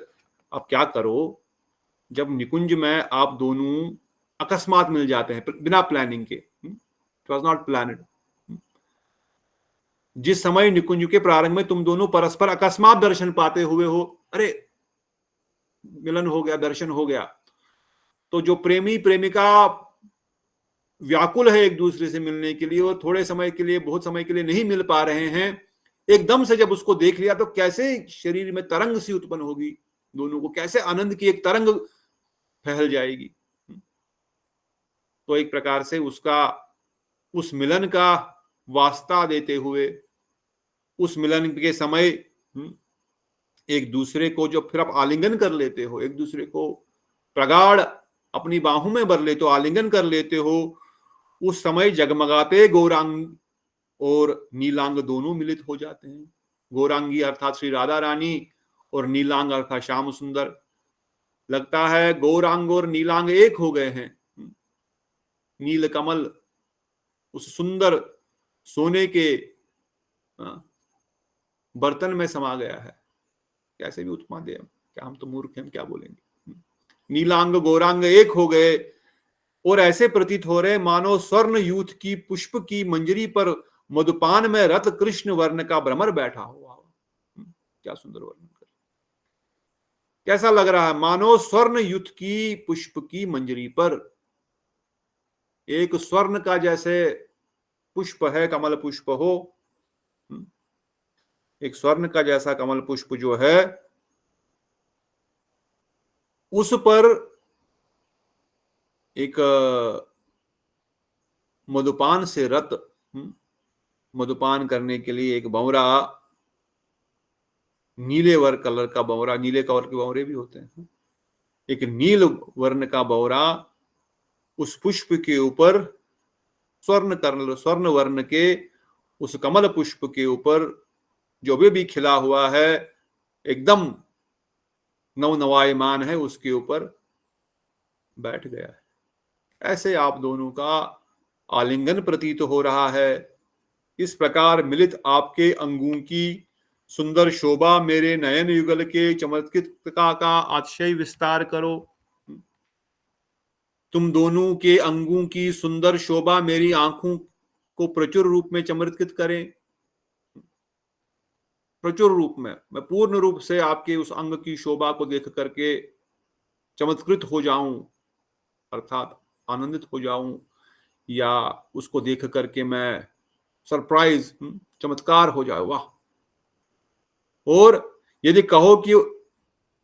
आप क्या करो, जब निकुंज में आप दोनों अकस्मात मिल जाते हैं बिना प्लानिंग के, इट वाज नॉट प्लान्ड, जिस समय निकुंज के प्रारंभ में तुम दोनों परस्पर अकस्मात दर्शन पाते हुए हो, अरे मिलन हो गया, दर्शन हो गया, तो जो प्रेमी प्रेमिका व्याकुल है एक दूसरे से मिलने के लिए और थोड़े समय के लिए, बहुत समय के लिए नहीं मिल पा रहे हैं, एकदम से जब उसको देख लिया तो कैसे शरीर में तरंग सी उत्पन्न होगी, दोनों को कैसे आनंद की एक तरंग फैल जाएगी। तो एक प्रकार से उसका, उस मिलन का वास्ता देते हुए, उस मिलन के समय एक दूसरे को जो फिर आप आलिंगन कर लेते हो, एक दूसरे को प्रगाढ़ अपनी बाहों में भर लेते हो, आलिंगन कर लेते हो, उस समय जगमगाते गौरांग और नीलांग दोनों मिलित हो जाते हैं। गौरांगी अर्थात श्री राधा रानी और नीलांग अर्थात श्याम सुंदर। लगता है गौरांग और नीलांग एक हो गए हैं। नील कमल उस सुंदर सोने के बर्तन में समा गया है। कैसे भी उपमा दे, क्या हम तो मूर्ख हैं, क्या बोलेंगे। नीलांग गौरांग एक हो गए और ऐसे प्रतीत हो रहे मानो स्वर्ण यूथ की पुष्प की मंजरी पर मधुपान में रत कृष्ण वर्ण का भ्रमर बैठा हुआ। क्या सुंदर वर्णन कर। कैसा लग रहा है? मानो स्वर्ण युत की पुष्प की मंजरी पर, एक स्वर्ण का जैसे पुष्प है, कमल पुष्प हो, एक स्वर्ण का जैसा कमल पुष्प जो है, उस पर एक मधुपान से रत, मधुपान करने के लिए एक भंवरा, नीले कलर का भंवरा, नीले कलर के भंवरे भी होते हैं, एक नील वर्ण का भंवरा उस पुष्प के ऊपर, स्वर्ण वर्ण के उस कमल पुष्प के ऊपर जो भी खिला हुआ है, एकदम नवनवायमान है, उसके ऊपर बैठ गया है। ऐसे आप दोनों का आलिंगन प्रतीत हो रहा है। इस प्रकार मिलित आपके अंगों की सुंदर शोभा मेरे नयन युगल के चमत्कृतिका का अतिशय विस्तार करो। तुम दोनों के अंगों की सुंदर शोभा मेरी आंखों को प्रचुर रूप में चमत्कृत करें, प्रचुर रूप में, मैं पूर्ण रूप से आपके उस अंग की शोभा को देख करके चमत्कृत हो जाऊं, अर्थात आनंदित हो जाऊं, या उसको देख करके मैं सरप्राइज, चमत्कार हो जाए, वाह। और यदि कहो कि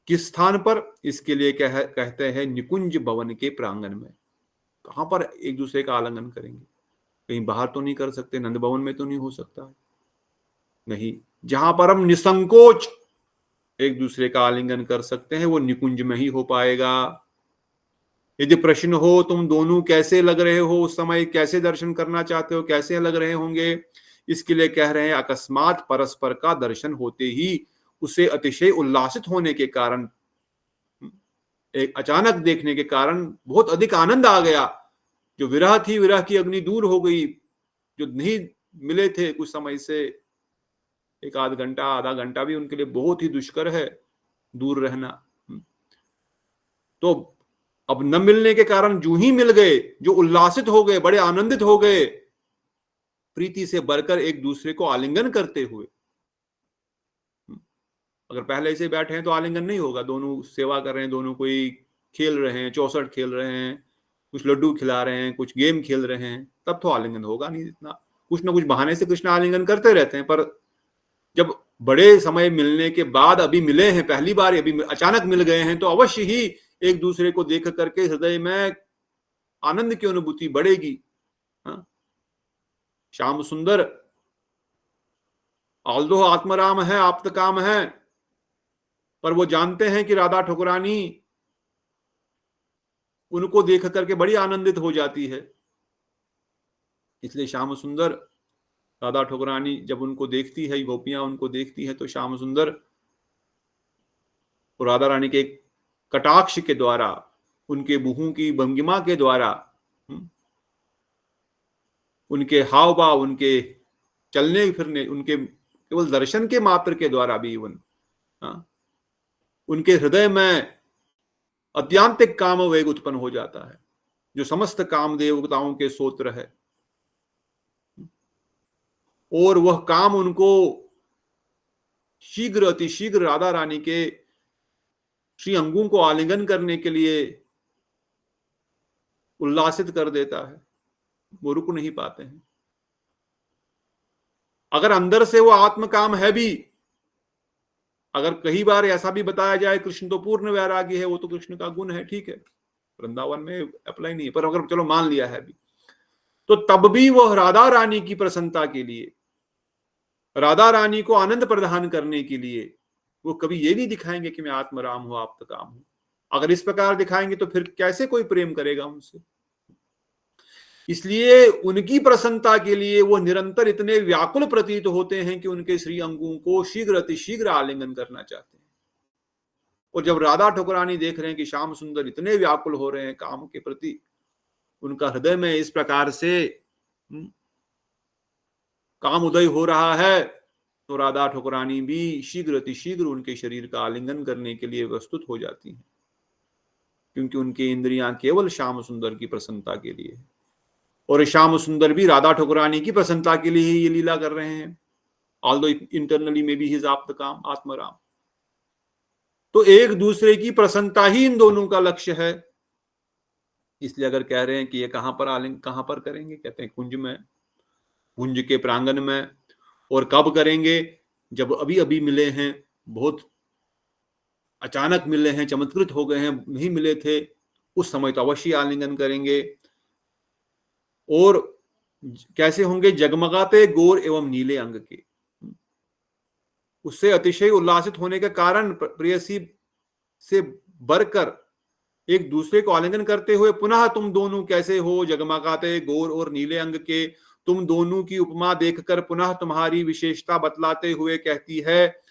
किस स्थान पर, इसके लिए कहते हैं निकुंज भवन के प्रांगण में। कहां पर एक दूसरे का आलिंगन करेंगे? कहीं बाहर तो नहीं कर सकते, नंद भवन में तो नहीं हो सकता, नहीं, जहां पर हम निसंकोच एक दूसरे का आलिंगन कर सकते हैं वो निकुंज में ही हो पाएगा। यदि प्रश्न हो तुम दोनों कैसे लग रहे हो, उस समय कैसे दर्शन करना चाहते हो, कैसे लग रहे होंगे, इसके लिए कह रहे हैं अकस्मात परस्पर का दर्शन होते ही उसे अतिशय उल्लासित होने के कारण, एक अचानक देखने के कारण बहुत अधिक आनंद आ गया। जो विरह थी, विरह की अग्नि दूर हो गई, जो नहीं मिले थे कुछ समय से, एक आध घंटा, आधा घंटा भी उनके लिए बहुत ही दुष्कर है दूर रहना। तो अब न मिलने के कारण जो ही मिल गए, जो उल्लासित हो गए, बड़े आनंदित हो गए, प्रीति से बढ़कर एक दूसरे को आलिंगन करते हुए। अगर पहले से बैठे हैं तो आलिंगन नहीं होगा, दोनों सेवा कर रहे हैं, दोनों कोई खेल रहे हैं, चौसठ खेल रहे हैं, कुछ लड्डू खिला रहे हैं, कुछ गेम खेल रहे हैं, तब तो आलिंगन होगा नहीं। इतना कुछ ना कुछ बहाने से कृष्ण आलिंगन करते रहते हैं, पर जब बड़े समय मिलने के बाद अभी मिले हैं, पहली बार अभी अचानक मिल गए हैं, तो अवश्य ही एक दूसरे को देख करके हृदय में आनंद की अनुभूति बढ़ेगी। श्याम सुंदर आल्दो आत्मराम है, आप्त काम है, पर वो जानते हैं कि राधा ठकुरानी उनको देख करके बड़ी आनंदित हो जाती है। इसलिए श्याम सुंदर, राधा ठकुरानी जब उनको देखती है, गोपियां उनको देखती है, तो श्याम सुंदर और राधा रानी के कटाक्ष के द्वारा, उनके मुंह की भंगिमा के द्वारा, उनके हाव भाव, उनके चलने फिरने, उनके केवल दर्शन के मात्र के द्वारा भी इवन उनके हृदय में अत्यांतिक काम वेग उत्पन्न हो जाता है, जो समस्त काम देवताओं के सोत्र है। और वह काम उनको शीघ्र, अतिशीघ्र राधा रानी के श्री अंगों को आलिंगन करने के लिए उल्लासित कर देता है, वो रुक नहीं पाते हैं। अगर अंदर से वो आत्म काम है भी, अगर कई बार ऐसा भी बताया जाए कृष्ण तो पूर्ण वैरागी है, वो तो कृष्ण का गुण है, ठीक है, वृंदावन में अप्लाई नहीं है, पर अगर चलो मान लिया है भी, तो तब भी वह राधा रानी की प्रसन्नता के लिए, राधा रानी को आनंद प्रदान करने के लिए वो कभी ये नहीं दिखाएंगे कि मैं आत्मराम हूं, आप्त काम हूं। अगर इस प्रकार दिखाएंगे तो फिर कैसे कोई प्रेम करेगा उनसे? इसलिए उनकी प्रसन्नता के लिए वो निरंतर इतने व्याकुल प्रतीत होते हैं कि उनके श्री अंगों को शीघ्र अतिशीघ्र आलिंगन करना चाहते हैं। और जब राधा ठकुरानी देख रहे हैं कि श्याम सुंदर इतने व्याकुल हो रहे हैं काम के प्रति, उनका हृदय में इस प्रकार से काम उदय हो रहा है, तो राधा ठकुरानी भी शीघ्र अतिशीघ्र उनके शरीर का आलिंगन करने के लिए प्रस्तुत हो जाती हैं, क्योंकि उनकी इंद्रियां केवल श्याम सुंदर की प्रसन्नता के लिए है। और श्याम सुंदर भी राधा ठकुरानी की प्रसन्नता के लिए ही ये लीला कर रहे हैं, ऑल्दो इंटरनली में भी हिज आप्त काम, आत्मराम। तो एक दूसरे की प्रसन्नता ही इन दोनों का लक्ष्य है। इसलिए अगर कह रहे हैं कि ये कहां पर आलिंग कहां पर करेंगे, कहते हैं कुंज में, कुंज के प्रांगण में। और कब करेंगे? जब अभी अभी मिले हैं, बहुत अचानक मिले हैं, चमत्कृत हो गए हैं, नहीं मिले थे, उस समय तो अवश्य आलिंगन करेंगे। और कैसे होंगे? जगमगाते गोर एवं नीले अंग के। उससे अतिशय उल्लासित होने के कारण प्रेयसी से बढ़कर एक दूसरे को आलिंगन करते हुए पुनः तुम दोनों कैसे हो, जगमगाते गोर और नीले अंग के। तुम दोनों की उपमा देखकर पुनः तुम्हारी विशेषता बतलाते हुए कहती है,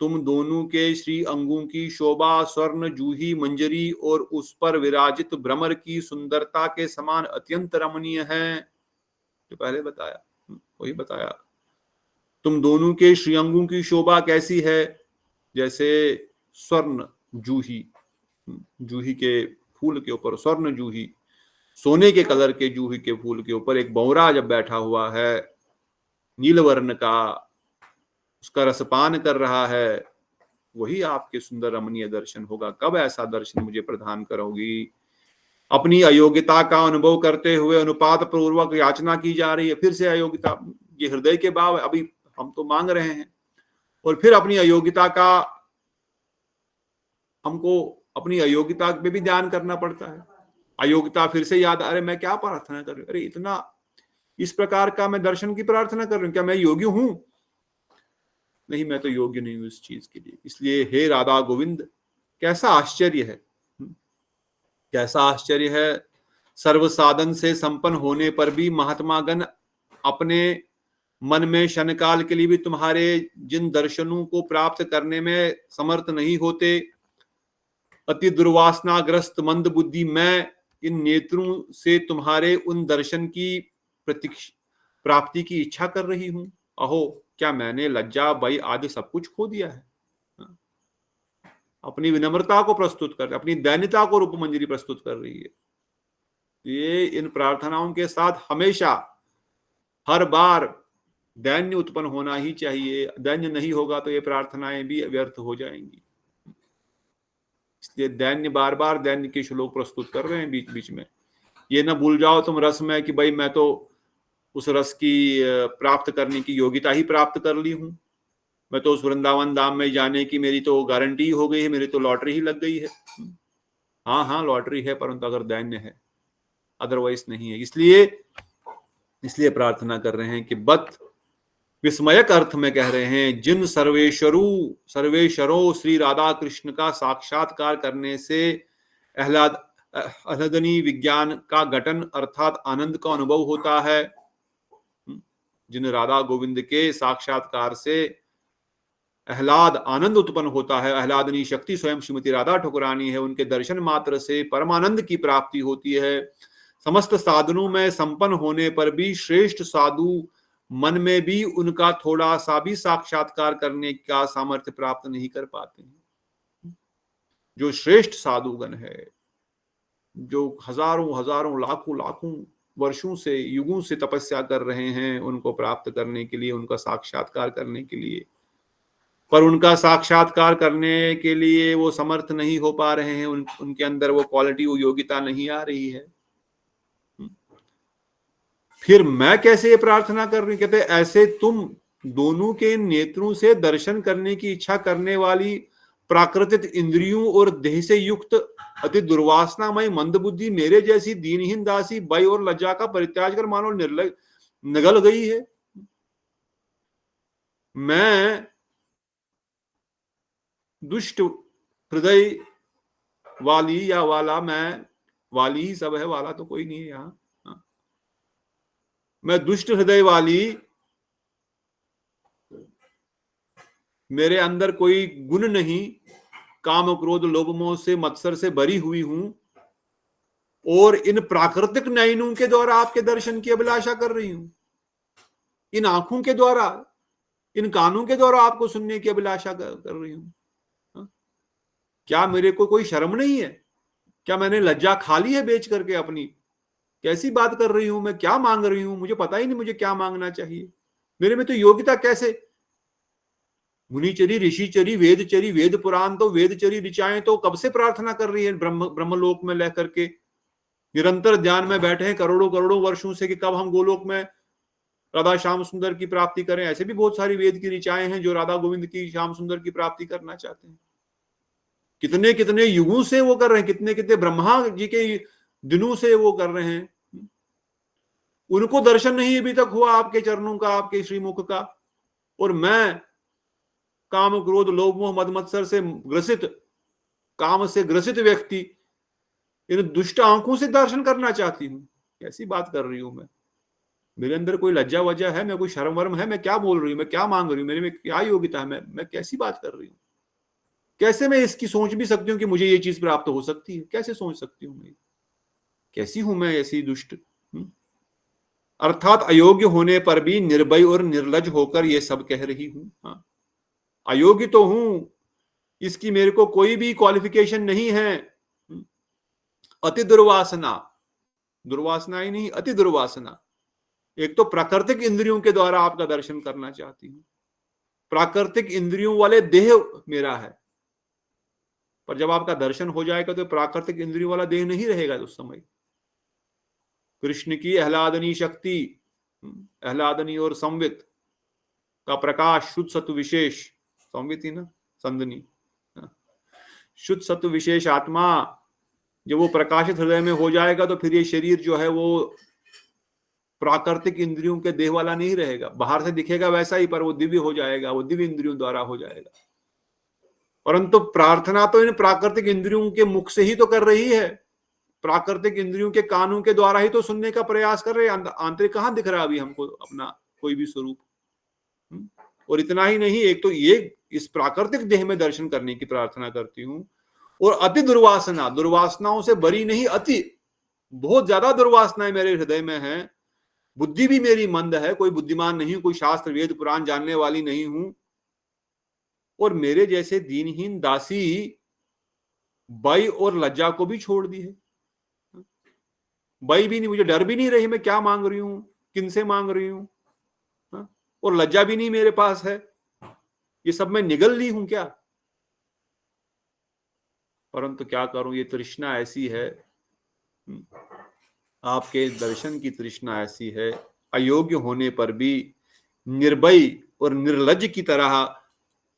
तुम दोनों के श्री अंगों की शोभा स्वर्ण जूही मंजरी और उस पर विराजित भ्रमर की सुंदरता के समान अत्यंत रमणीय है। जो पहले बताया वही बताया। तुम दोनों के श्री अंगों की शोभा कैसी है? जैसे स्वर्ण जूही, जूही के फूल के ऊपर स्वर्ण जूही, सोने के कलर के जूही के फूल के ऊपर एक भंवरा जब बैठा हुआ है नीलवर्ण का, उसका रसपान कर रहा है, वही आपके सुंदर रमणीय दर्शन होगा। कब ऐसा दर्शन मुझे प्रदान करोगी? अपनी अयोग्यता का अनुभव करते हुए अनुपात पूर्वक याचना की जा रही है। फिर से अयोग्यता, ये हृदय के भाव अभी हम तो मांग रहे हैं, और फिर अपनी अयोग्यता का, हमको अपनी अयोग्यता पे भी ध्यान करना पड़ता है। अयोग्यता फिर से याद, अरे मैं क्या प्रार्थना कर रही हूँ, अरे इतना इस प्रकार का मैं दर्शन की प्रार्थना कर रही हूँ, क्या मैं योग्य हूं? नहीं, मैं तो योग्य नहीं हूं इस चीज के लिए। इसलिए हे राधा गोविंद, कैसा आश्चर्य है, कैसा आश्चर्य है। सर्व साधन से संपन्न होने पर भी महात्मा गण अपने मन में क्षण काल के लिए भी तुम्हारे जिन दर्शनों को प्राप्त करने में समर्थ नहीं होते, अति दुर्वासनाग्रस्त मंद बुद्धि मैं इन नेत्रों से तुम्हारे उन दर्शन की प्राप्ति की इच्छा कर रही हूं। अहो, क्या मैंने लज्जा भय आदि सब कुछ खो दिया है? अपनी विनम्रता को प्रस्तुत कर, अपनी दैन्यता को रूप मंजरी प्रस्तुत कर रही है। ये इन प्रार्थनाओं के साथ हमेशा हर बार दैन्य उत्पन्न होना ही चाहिए। दैन्य नहीं होगा तो ये प्रार्थनाएं भी व्यर्थ हो जाएंगी। इसलिए दैन्य, बार बार दैन्य के श्लोक प्रस्तुत कर रहे हैं बीच बीच में। ये ना भूल जाओ तुम रस में कि भाई मैं तो उस रस की प्राप्त करने की योग्यता ही प्राप्त कर ली हूं, मैं तो उस वृंदावन धाम में जाने की मेरी तो गारंटी हो गई है, मेरी तो लॉटरी ही लग गई है। हाँ हाँ लॉटरी है, परंतु अगर दैन्य है, अदरवाइज नहीं है। इसलिए प्रार्थना कर रहे हैं कि बत विस्मयक अर्थ में कह रहे हैं, जिन सर्वेश्वरों श्री राधा कृष्ण का साक्षात्कार करने से आह्लादनी विज्ञान का गठन अर्थात आनंद का अनुभव होता है, जिन राधा गोविंद के साक्षात्कार से आह्लाद आनंद उत्पन्न होता है, आह्लादनी शक्ति स्वयं श्रीमती राधा ठकुरानी है, उनके दर्शन मात्र से परमानंद की प्राप्ति होती है। समस्त साधनों में संपन्न होने पर भी श्रेष्ठ साधु मन में भी उनका थोड़ा सा भी साक्षात्कार करने का सामर्थ्य प्राप्त नहीं कर पाते हैं। जो श्रेष्ठ साधुगण है, जो हजारों हजारों लाखों लाखों वर्षों से, युगों से तपस्या कर रहे हैं उनको प्राप्त करने के लिए, उनका साक्षात्कार करने के लिए, पर उनका साक्षात्कार करने के लिए वो समर्थ नहीं हो पा रहे हैं, उनके अंदर वो क्वालिटी, वो योग्यता नहीं आ रही है। फिर मैं कैसे ये प्रार्थना कर रही हूं? कहते ऐसे तुम दोनों के नेत्रों से दर्शन करने की इच्छा करने वाली प्राकृतिक इंद्रियों और देह से युक्त अति दुर्वासनामय मंदबुद्धि मेरे जैसी दीनहीन दासी भय और लज्जा का परित्याग कर मानो निगल गई है। मैं दुष्ट हृदय वाली या वाला, मैं वाली ही सब है, वाला तो कोई नहीं है यहां। मैं दुष्ट हृदय वाली, मेरे अंदर कोई गुण नहीं, काम क्रोध लोभ मोह से मत्सर से भरी हुई हूं, और इन प्राकृतिक नयनों के द्वारा आपके दर्शन की अभिलाषा कर रही हूं, इन आंखों के द्वारा, इन कानों के द्वारा आपको सुनने की अभिलाषा कर रही हूं। क्या मेरे को कोई शर्म नहीं है? क्या मैंने लज्जा खा ली है बेच करके अपनी? कैसी बात कर रही हूं मैं? क्या मांग रही हूं? मुझे पता ही नहीं मुझे क्या मांगना चाहिए। मेरे में तो योग्यता कैसे मुनिचरी, ऋषिचरी, वेदचरी, वेद पुराण तो वेदचरी ऋचाएं तो कब से प्रार्थना कर रही है ब्रह्मलोक में रह करके, निरंतर ध्यान में बैठे हैं करोड़ों करोड़ों वर्षों से कि कब हम गोलोक में राधा श्याम सुंदर की प्राप्ति करें। ऐसे भी बहुत सारी वेद की ऋचाएं हैं जो राधा गोविंद की, श्याम सुंदर की प्राप्ति करना चाहते हैं। कितने कितने युगों से वो कर रहे हैं, कितने कितने ब्रह्मा जी के दिनों से वो कर रहे हैं। उनको दर्शन नहीं अभी तक हुआ आपके चरणों का, आपके श्रीमुख का, और मैं काम क्रोध लोभ मोह मद मत्सर से ग्रसित, काम से ग्रसित व्यक्ति इन दुष्ट आंखों से दर्शन करना चाहती हूं। कैसी बात कर रही हूं मैं? मेरे अंदर कोई लज्जा वज्जा है? मैं कोई शर्म वर्म है? मैं क्या बोल रही हूं? मैं क्या मांग रही हूं? मेरे में क्या योग्यता है? मैं कैसी बात कर रही हूं? कैसे मैं इसकी सोच भी सकती हूँ कि मुझे ये चीज प्राप्त हो सकती है? कैसे सोच सकती हूँ मैं? कैसी हूं मैं ऐसी दुष्ट? अर्थात अयोग्य होने पर भी निर्भय और निर्लज होकर ये सब कह रही हूं। हाँ, अयोग्य तो हूं, इसकी मेरे को कोई भी क्वालिफिकेशन नहीं है। अति दुर्वासना, दुर्वासना ही नहीं, अति दुर्वासना। एक तो प्राकृतिक इंद्रियों के द्वारा आपका दर्शन करना चाहती हूं, प्राकृतिक इंद्रियों वाले देह मेरा है, पर जब आपका दर्शन हो जाएगा तो प्राकृतिक इंद्रियों वाला देह नहीं रहेगा उस समय। कृष्ण की आह्लादनी शक्ति, आह्लादनी और संवित का प्रकाश, शुद्ध सत्व विशेष, संवित ही ना, संदनी, शुद्ध सत्व विशेष आत्मा जब वो प्रकाशित हृदय में हो जाएगा तो फिर ये शरीर जो है वो प्राकृतिक इंद्रियों के देह वाला नहीं रहेगा। बाहर से दिखेगा वैसा ही, पर वो दिव्य हो जाएगा, वो दिव्य इंद्रियों द्वारा हो जाएगा। परंतु प्रार्थना तो इन प्राकृतिक इंद्रियों के मुख से ही तो कर रही है, प्राकृतिक इंद्रियों के कानों के द्वारा ही तो सुनने का प्रयास कर रहे हैं। आंतरिक कहां दिख रहा है अभी हमको अपना कोई भी स्वरूप? और इतना ही नहीं, एक तो ये इस प्राकृतिक देह में दर्शन करने की प्रार्थना करती हूं, और अति दुर्वासना, दुर्वासनाओं से बरी नहीं, अति बहुत ज्यादा दुर्वासनाएं मेरे हृदय में है। बुद्धि भी मेरी मंद है, कोई बुद्धिमान नहीं हूं, कोई शास्त्र वेद पुराण जानने वाली नहीं हूं, और मेरे जैसे दीनहीन दासी भय और लज्जा को भी छोड़ दी है। भय भी नहीं, मुझे डर भी नहीं रही मैं क्या मांग रही हूं, किन से मांग रही हूं, और लज्जा भी नहीं मेरे पास है, ये सब मैं निगल ली हूं क्या? परंतु क्या करूं, ये तृष्णा ऐसी है, आपके दर्शन की तृष्णा ऐसी है, अयोग्य होने पर भी निर्भय और निर्लज की तरह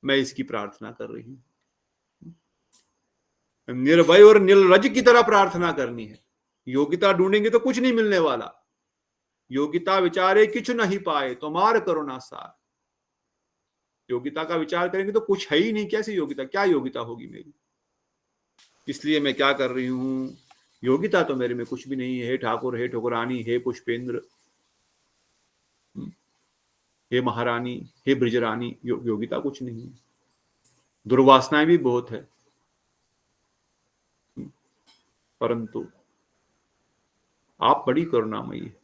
मैं इसकी प्रार्थना कर रही हूं। निर्भय और निर्लज की तरह प्रार्थना करनी है। योग्यता ढूंढेंगे तो कुछ नहीं मिलने वाला। योग्यता विचारे किछु नहीं पाए तुम्हार करुणा सार। योग्यता का विचार करेंगे तो कुछ है ही नहीं, कैसी योग्यता, क्या योग्यता होगी मेरी? इसलिए मैं क्या कर रही हूं, योग्यता तो मेरे में कुछ भी नहीं है। हे ठाकुर, हे ठकुरानी, हे पुष्पेंद्र, हे महारानी, हे ब्रजरानी, योग्यता कुछ नहीं है। दुर्वासनाएं भी बहुत है, परंतु आप बड़ी करुणामयी है।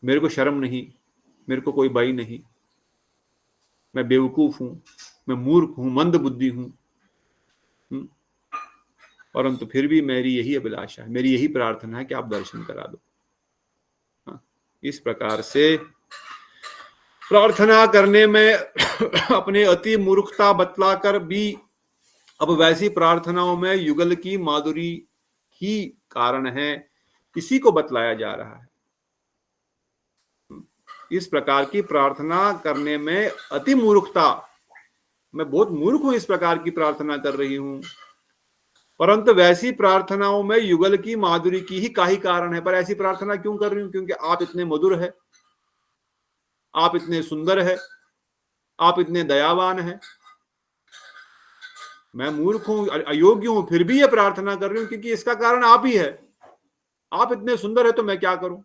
मेरे को शर्म नहीं, मेरे को कोई भय नहीं, मैं बेवकूफ हूं, मैं मूर्ख हूं, मंद बुद्धि हूं, परंतु फिर भी मेरी यही अभिलाषा है, मेरी यही प्रार्थना है कि आप दर्शन करा दो। इस प्रकार से प्रार्थना करने में अपने अति मूर्खता बतलाकर भी अब वैसी प्रार्थनाओं में युगल की माधुरी ही कारण है, इसी को बतलाया जा रहा है। इस प्रकार की प्रार्थना करने में अति मूर्खता, मैं बहुत मूर्ख हूं, इस प्रकार की प्रार्थना कर रही हूं, परंतु वैसी प्रार्थनाओं में युगल की माधुरी की ही का ही कारण है। पर ऐसी प्रार्थना क्यों कर रही हूं? क्योंकि आप इतने मधुर है, आप इतने सुंदर है, आप इतने दयावान है। मैं मूर्ख हूं, अयोग्य हूं, फिर भी ये प्रार्थना कर रही हूं क्योंकि इसका कारण आप ही है। आप इतने सुंदर है तो मैं क्या करूं?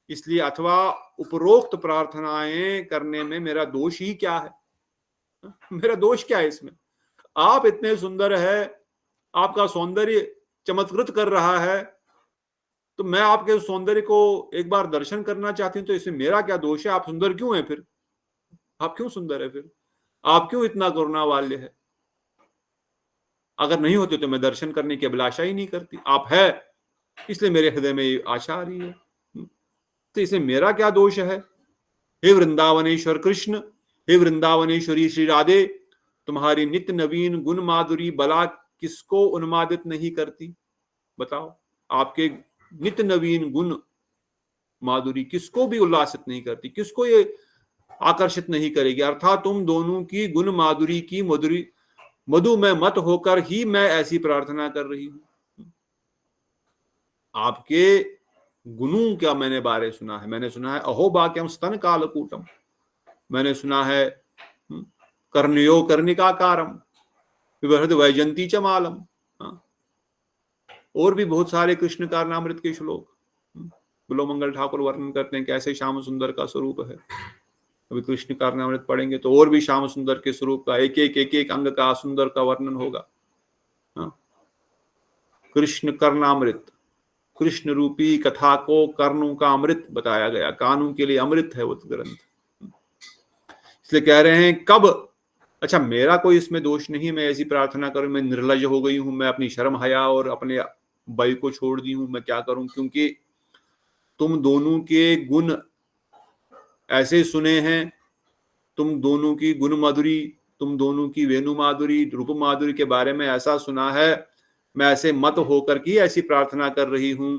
इसलिए अथवा उपरोक्त प्रार्थनाएं करने में मेरा दोष ही क्या है? मेरा दोष क्या है इसमें? आप इतने सुंदर है, आपका सौंदर्य चमत्कृत कर रहा है, तो मैं आपके सौंदर्य को एक बार दर्शन करना चाहती हूं, तो इसमें मेरा क्या दोष है? आप सुंदर क्यों है फिर? आप क्यों सुंदर है फिर? आप क्यों इतना करुणा वाल्य है? अगर नहीं होते तो मैं दर्शन करने की अभिलाषा ही नहीं करती। आप है इसलिए मेरे हृदय में आशा आ रही है, तो इसमें मेरा क्या दोष है? हे वृंदावनेश्वर कृष्ण, हे वृंदावनेश्वरी श्री राधे, तुम्हारी नित्य नवीन गुण माधुरी बला किसको उन्मादित नहीं करती? बताओ, आपके नित्य नवीन गुण माधुरी किसको भी उल्लासित नहीं करती, किसको ये आकर्षित नहीं करेगी? अर्थात तुम दोनों की गुण माधुरी की मधु में मत होकर ही मैं ऐसी प्रार्थना कर रही हूं। आपके गुणों का मैंने बारे सुना है, मैंने सुना है अहो बाक्यम स्तन कालकूटम, मैंने सुना है कर्णयो कर्णिकाकारम विवर्ध वैजंती च मालम, और भी बहुत सारे कृष्ण कारणामृत के श्लोक बिलोमंगल ठाकुर वर्णन करते हैं कैसे श्याम सुंदर का स्वरूप है। अभी कृष्ण कारणामृत पढ़ेंगे तो और भी श्याम सुंदर के स्वरूप का एक एक अंग का सुंदर का वर्णन होगा। कृष्ण कर्णामृत, कृष्ण रूपी कथा को कर्णों का अमृत बताया गया, कानों के लिए अमृत है वो ग्रंथ। इसलिए कह रहे हैं कब, अच्छा मेरा कोई इसमें दोष नहीं, मैं ऐसी प्रार्थना करूं, मैं निर्लज हो गई हूं, मैं अपनी शर्म हया और अपने भय को छोड़ दी हूं, मैं क्या करूं? क्योंकि तुम दोनों के गुण ऐसे सुने हैं, तुम दोनों की गुण माधुरी, तुम दोनों की वेणु माधुरी, रूप माधुरी के बारे में ऐसा सुना है, मैं ऐसे मत होकर की ऐसी प्रार्थना कर रही हूं।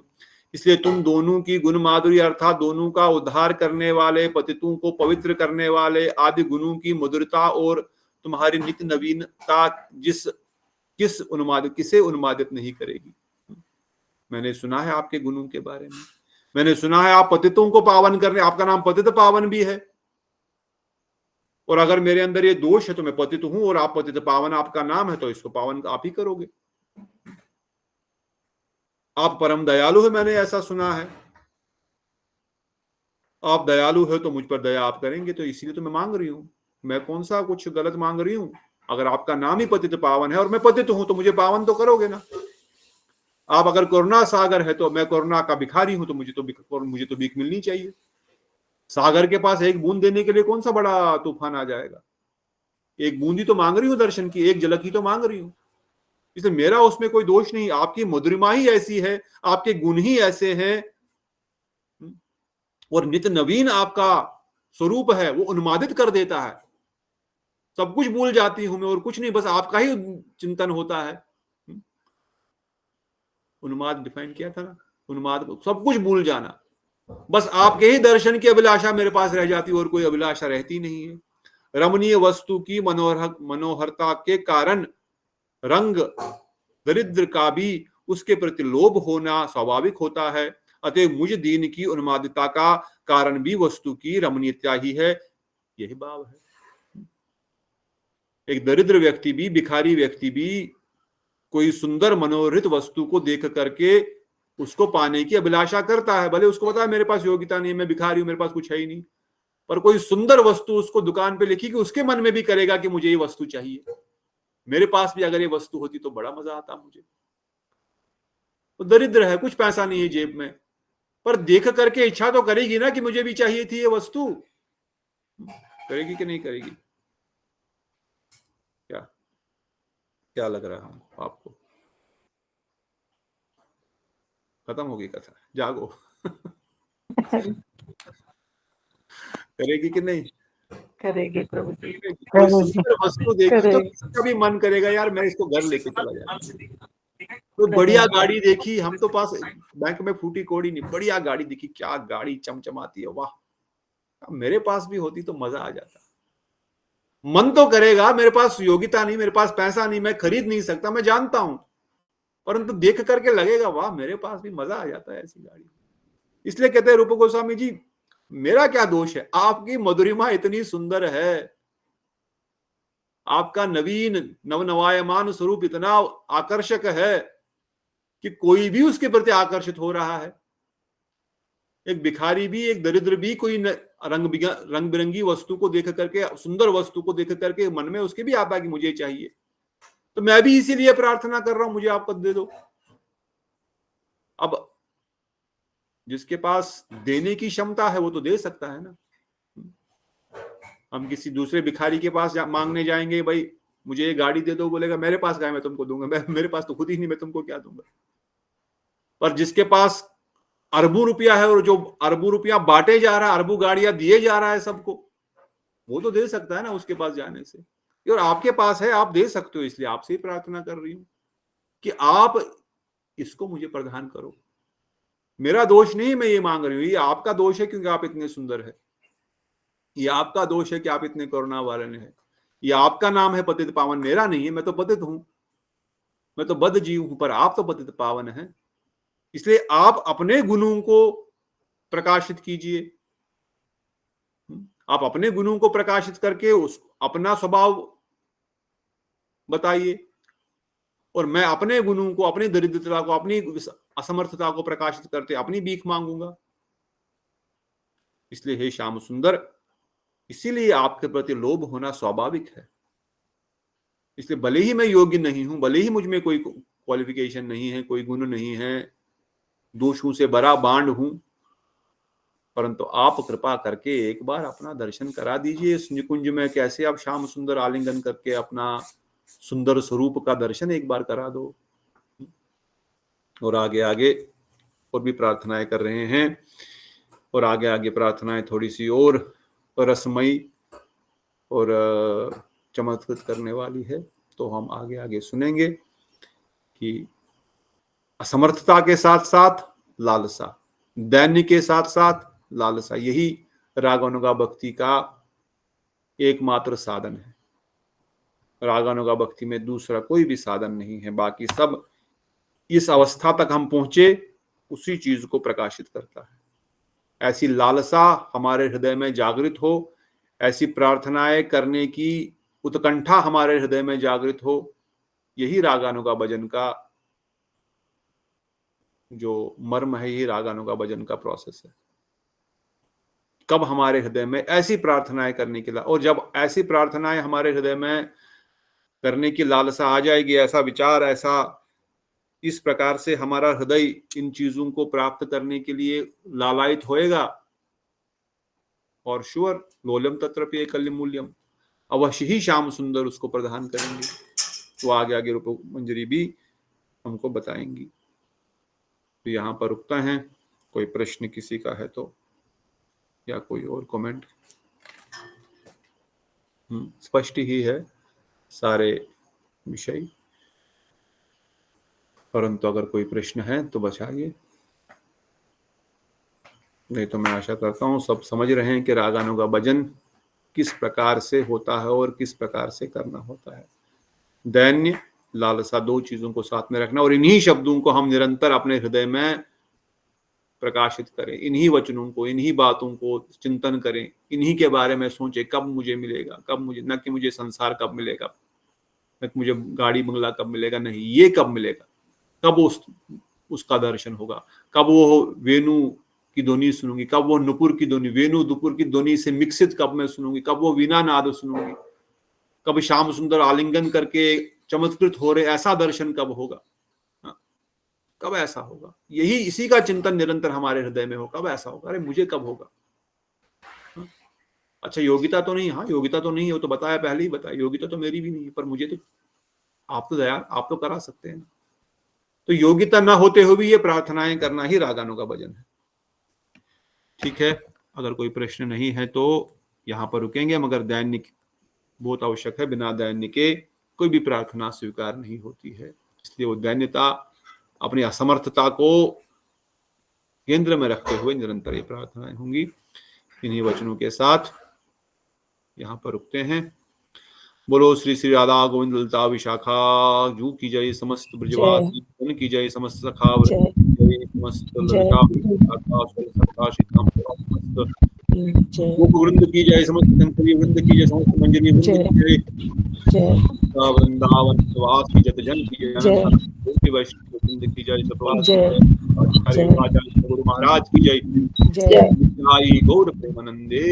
इसलिए तुम दोनों की गुण माधुरी अर्थात दोनों का उद्धार करने वाले, पतितों को पवित्र करने वाले आदि गुणों की मधुरता और तुम्हारी नित्य नवीनता किसे उन्मादित नहीं करेगी? मैंने सुना है आपके गुणों के बारे में, मैंने सुना है आप पतितों को पावन करने, आपका नाम पतित पावन भी है, और अगर मेरे अंदर ये दोष है तो मैं पतित हूं और आप पतित पावन आपका नाम है, तो इसको पावन आप ही करोगे। आप परम दयालु है, मैंने ऐसा सुना है, आप दयालु हो तो मुझ पर दया आप करेंगे, तो इसीलिए तो मैं मांग रही हूं। मैं कौन सा कुछ गलत मांग रही हूं? अगर आपका नाम ही पतित पावन है और मैं पतित हूं तो मुझे पावन तो करोगे ना। आप अगर करुणा सागर है तो मैं करुणा का भिखारी हूं, तो मुझे तो भीख मिलनी चाहिए। सागर के पास एक बूंद देने के लिए कौन सा बड़ा तूफान आ जाएगा? एक बूंदी तो मांग रही हूं दर्शन की, एक झलक ही तो मांग रही हूं। इसलिए मेरा उसमें कोई दोष नहीं, आपकी मधुरिमा ही ऐसी है, आपके गुण ही ऐसे हैं, और नित्य नवीन आपका स्वरूप है, वो उन्मादित कर देता है। सब कुछ भूल जाती हूं मैं और कुछ नहीं, बस आपका ही चिंतन होता है। उन्माद डिफाइन किया था ना, उन्माद सब कुछ भूल जाना, बस आपके ही दर्शन की अभिलाषा मेरे पास रह जाती और कोई अभिलाषा रहती नहीं है। रमणीय वस्तु की मनोहरता के कारण रंग दरिद्र का भी उसके प्रति लोभ होना स्वाभाविक होता है, अतः मुझ दीन की उन्मादिता का कारण भी वस्तु की रमणीयता ही है, यही भाव है। एक दरिद्र व्यक्ति भी, भिखारी व्यक्ति भी कोई सुंदर मनोरथ वस्तु को देख करके उसको पाने की अभिलाषा करता है, भले उसको पता है मेरे पास योग्यता नहीं है, मैं भिखारी हूं, मेरे पास कुछ है ही नहीं, पर कोई सुंदर वस्तु उसको दुकान पे लिखी कि उसके मन में भी करेगा कि मुझे ये वस्तु चाहिए, मेरे पास भी अगर ये वस्तु होती तो बड़ा मजा आता मुझे। वो दरिद्र है, कुछ पैसा नहीं है जेब में, पर देख करके इच्छा तो करेगी ना कि मुझे भी चाहिए थी ये वस्तु। करेगी कि नहीं करेगी? क्या लग रहा है आपको? खत्म होगी कथा, जागो। करेगी कि नहीं? करेगी प्रभु जी। कोई सुंदर वस्तु देखी तो किसका भी मन करेगा यार मैं इसको घर लेके चला जाऊं। तो बढ़िया गाड़ी देखी, हम तो पास बैंक में फूटी कोड़ी नहीं, बढ़िया गाड़ी देखी, क्या गाड़ी चमचमाती है, वाह, मेरे पास भी होती तो मजा आ जाता। मन तो करेगा, मेरे पास योग्यता नहीं, मेरे पास पैसा नहीं, मैं खरीद नहीं सकता, मैं जानता हूं, परंतु देख करके लगेगा वाह मेरे पास भी मजा आ जाता है ऐसी गाड़ी। इसलिए कहते हैं रूप गोस्वामी जी, मेरा क्या दोष है? आपकी मधुरिमा इतनी सुंदर है, आपका नवीन नवनवायमान स्वरूप इतना आकर्षक है कि कोई भी उसके प्रति आकर्षित हो रहा है। एक भिखारी भी, एक दरिद्र भी कोई रंग बिरंगी वस्तु को देख करके, सुंदर वस्तु को देख करके मन में उसके भी आता है कि मुझे चाहिए, तो मैं भी इसीलिए प्रार्थना कर रहा हूं मुझे आपको दे दो। अब जिसके पास देने की क्षमता है वो तो दे सकता है ना। हम किसी दूसरे भिखारी के पास मांगने जाएंगे, भाई मुझे ये गाड़ी दे दो, बोलेगा मेरे पास क्या है मैं तुमको दूंगा, मेरे पास तो खुद ही नहीं, मैं तुमको क्या दूंगा। पर जिसके पास अरबों रुपया है और जो अरबों रुपया बांटे जा रहा है, अरबों गाड़ियां दिए जा रहा है सबको, वो तो दे सकता है ना उसके पास जाने से। और आपके पास है, आप दे सकते हो, इसलिए आपसे ही प्रार्थना कर रही हूं कि आप इसको मुझे प्रदान करो। मेरा दोष नहीं, मैं ये मांग रही हूँ, ये आपका दोष है क्योंकि आप इतने सुंदर है। ये आपका दोष है कि आप इतने करुणा वाले हैं। ये आपका नाम है पतित पावन, मेरा नहीं है। मैं तो पतित हूं, मैं तो बद्ध जीव हूं, पर आप तो पतित पावन है। इसलिए आप अपने गुणों को प्रकाशित कीजिए। आप अपने गुणों को प्रकाशित करके उस अपना स्वभाव बताइए, और मैं अपने गुणों को, अपनी दरिद्रता को, अपनी असमर्थता को प्रकाशित करते अपनी भीख मांगूंगा। इसलिए हे श्याम सुंदर, इसीलिए आपके प्रति लोभ होना स्वाभाविक है। इसलिए भले ही मैं योग्य नहीं हूं, भले ही मुझ में कोई क्वालिफिकेशन नहीं है, कोई गुण नहीं है, दोषों से भरा बांड हूं, परंतु आप कृपा करके एक बार अपना दर्शन करा दीजिए इस निकुंज में। कैसे आप श्याम सुंदर आलिंगन करके अपना सुंदर स्वरूप का दर्शन एक बार करा दो। और आगे आगे और भी प्रार्थनाएं कर रहे हैं, और आगे आगे प्रार्थनाएं थोड़ी सी और रसमयी और चमत्कृत करने वाली है, तो हम आगे आगे सुनेंगे कि असमर्थता के साथ साथ लालसा, दैन्य के साथ साथ लालसा, यही रागानुगा भक्ति का एकमात्र साधन है। रागानुगा भक्ति में दूसरा कोई भी साधन नहीं है, बाकी सब इस अवस्था तक हम पहुंचे उसी चीज को प्रकाशित करता है। ऐसी लालसा हमारे हृदय में जागृत हो, ऐसी प्रार्थनाएं करने की उत्कंठा हमारे हृदय में जागृत हो, यही रागानुगा भजन का जो मर्म है, यही रागानुगा भजन का प्रोसेस है। कब हमारे हृदय में ऐसी प्रार्थनाएं करने की, और जब ऐसी प्रार्थनाएं हमारे हृदय में करने की लालसा आ जाएगी, ऐसा विचार, ऐसा इस प्रकार से हमारा हृदय इन चीजों को प्राप्त करने के लिए लालायित होएगा, और श्योर लोलम तत्रप्य कल्य मूल्यम, अवश्य ही श्याम सुंदर उसको प्रदान करेंगे। तो आगे आगे रूप मंजरी भी हमको बताएंगी। तो यहाँ पर रुकता है। कोई प्रश्न किसी का है तो, या कोई और कमेंट? स्पष्ट ही है सारे विषय, परंतु अगर कोई प्रश्न है तो बचाइए, नहीं तो मैं आशा करता हूँ सब समझ रहे हैं कि रागानुगा भजन किस प्रकार से होता है और किस प्रकार से करना होता है। दैन्य, लालसा, दो चीजों को साथ में रखना, और इन्हीं शब्दों को हम निरंतर अपने हृदय में प्रकाशित करें, इन्हीं वचनों को, इन्हीं बातों को चिंतन करें, इन्हीं के बारे में सोचें, कब मुझे मिलेगा, कब मुझे, न कि मुझे संसार कब मिलेगा, न कि मुझे गाड़ी बंगला कब मिलेगा, नहीं, ये कब मिलेगा, कब उसका दर्शन होगा, कब वो वेणु की ध्वनि सुनूंगी, कब वो नुपुर की ध्वनि, वेणु दुपुर की ध्वनि से मिश्रित कब मैं सुनूंगी, कब वो वीणा नाद सुनूंगी, कब श्याम सुंदर आलिंगन करके चमत्कृत हो रहे, ऐसा दर्शन कब होगा, कब ऐसा होगा, यही इसी का चिंतन निरंतर हमारे हृदय में हो, कब ऐसा होगा, अरे मुझे कब होगा। अच्छा योग्यता तो नहीं, हाँ योग्यता तो नहीं है, वो तो बताया, पहले ही बताया, योग्यता तो मेरी भी नहीं है, पर मुझे तो आप तो दया, आप तो करा सकते हैं। तो योग्यता ना होते हुए भी ये प्रार्थनाएं करना ही रागानुगा भजन है। ठीक है, अगर कोई प्रश्न नहीं है तो यहाँ पर रुकेंगे, मगर दैनिक बहुत आवश्यक है, बिना दैन्य के कोई भी प्रार्थना स्वीकार नहीं होती है। इसलिए वो दैन्यता, अपनी असमर्थता को केंद्र में रखते हुए निरंतर ये प्रार्थनाएं होंगी। इन्हीं वचनों के साथ यहाँ पर रुकते हैं। बोलो श्री श्री राधा गोविंद ललिता विशाखा जू की जय, समस्त ब्रजवासी जन की जय, समस्त सखा वृंद की जय, समस्त ललिता विशाखा सखा श्रीराम समस्त गोप वृंद की जय, समस्त कंकरी वृंद की जय, समस्त मंजरी वृंद की जय, वृंदावन निवासी जत जन की जय, वैष्णव वृंद की जय, सतवासी गुरु महाराज की जय, गौर प्रेमानंदे।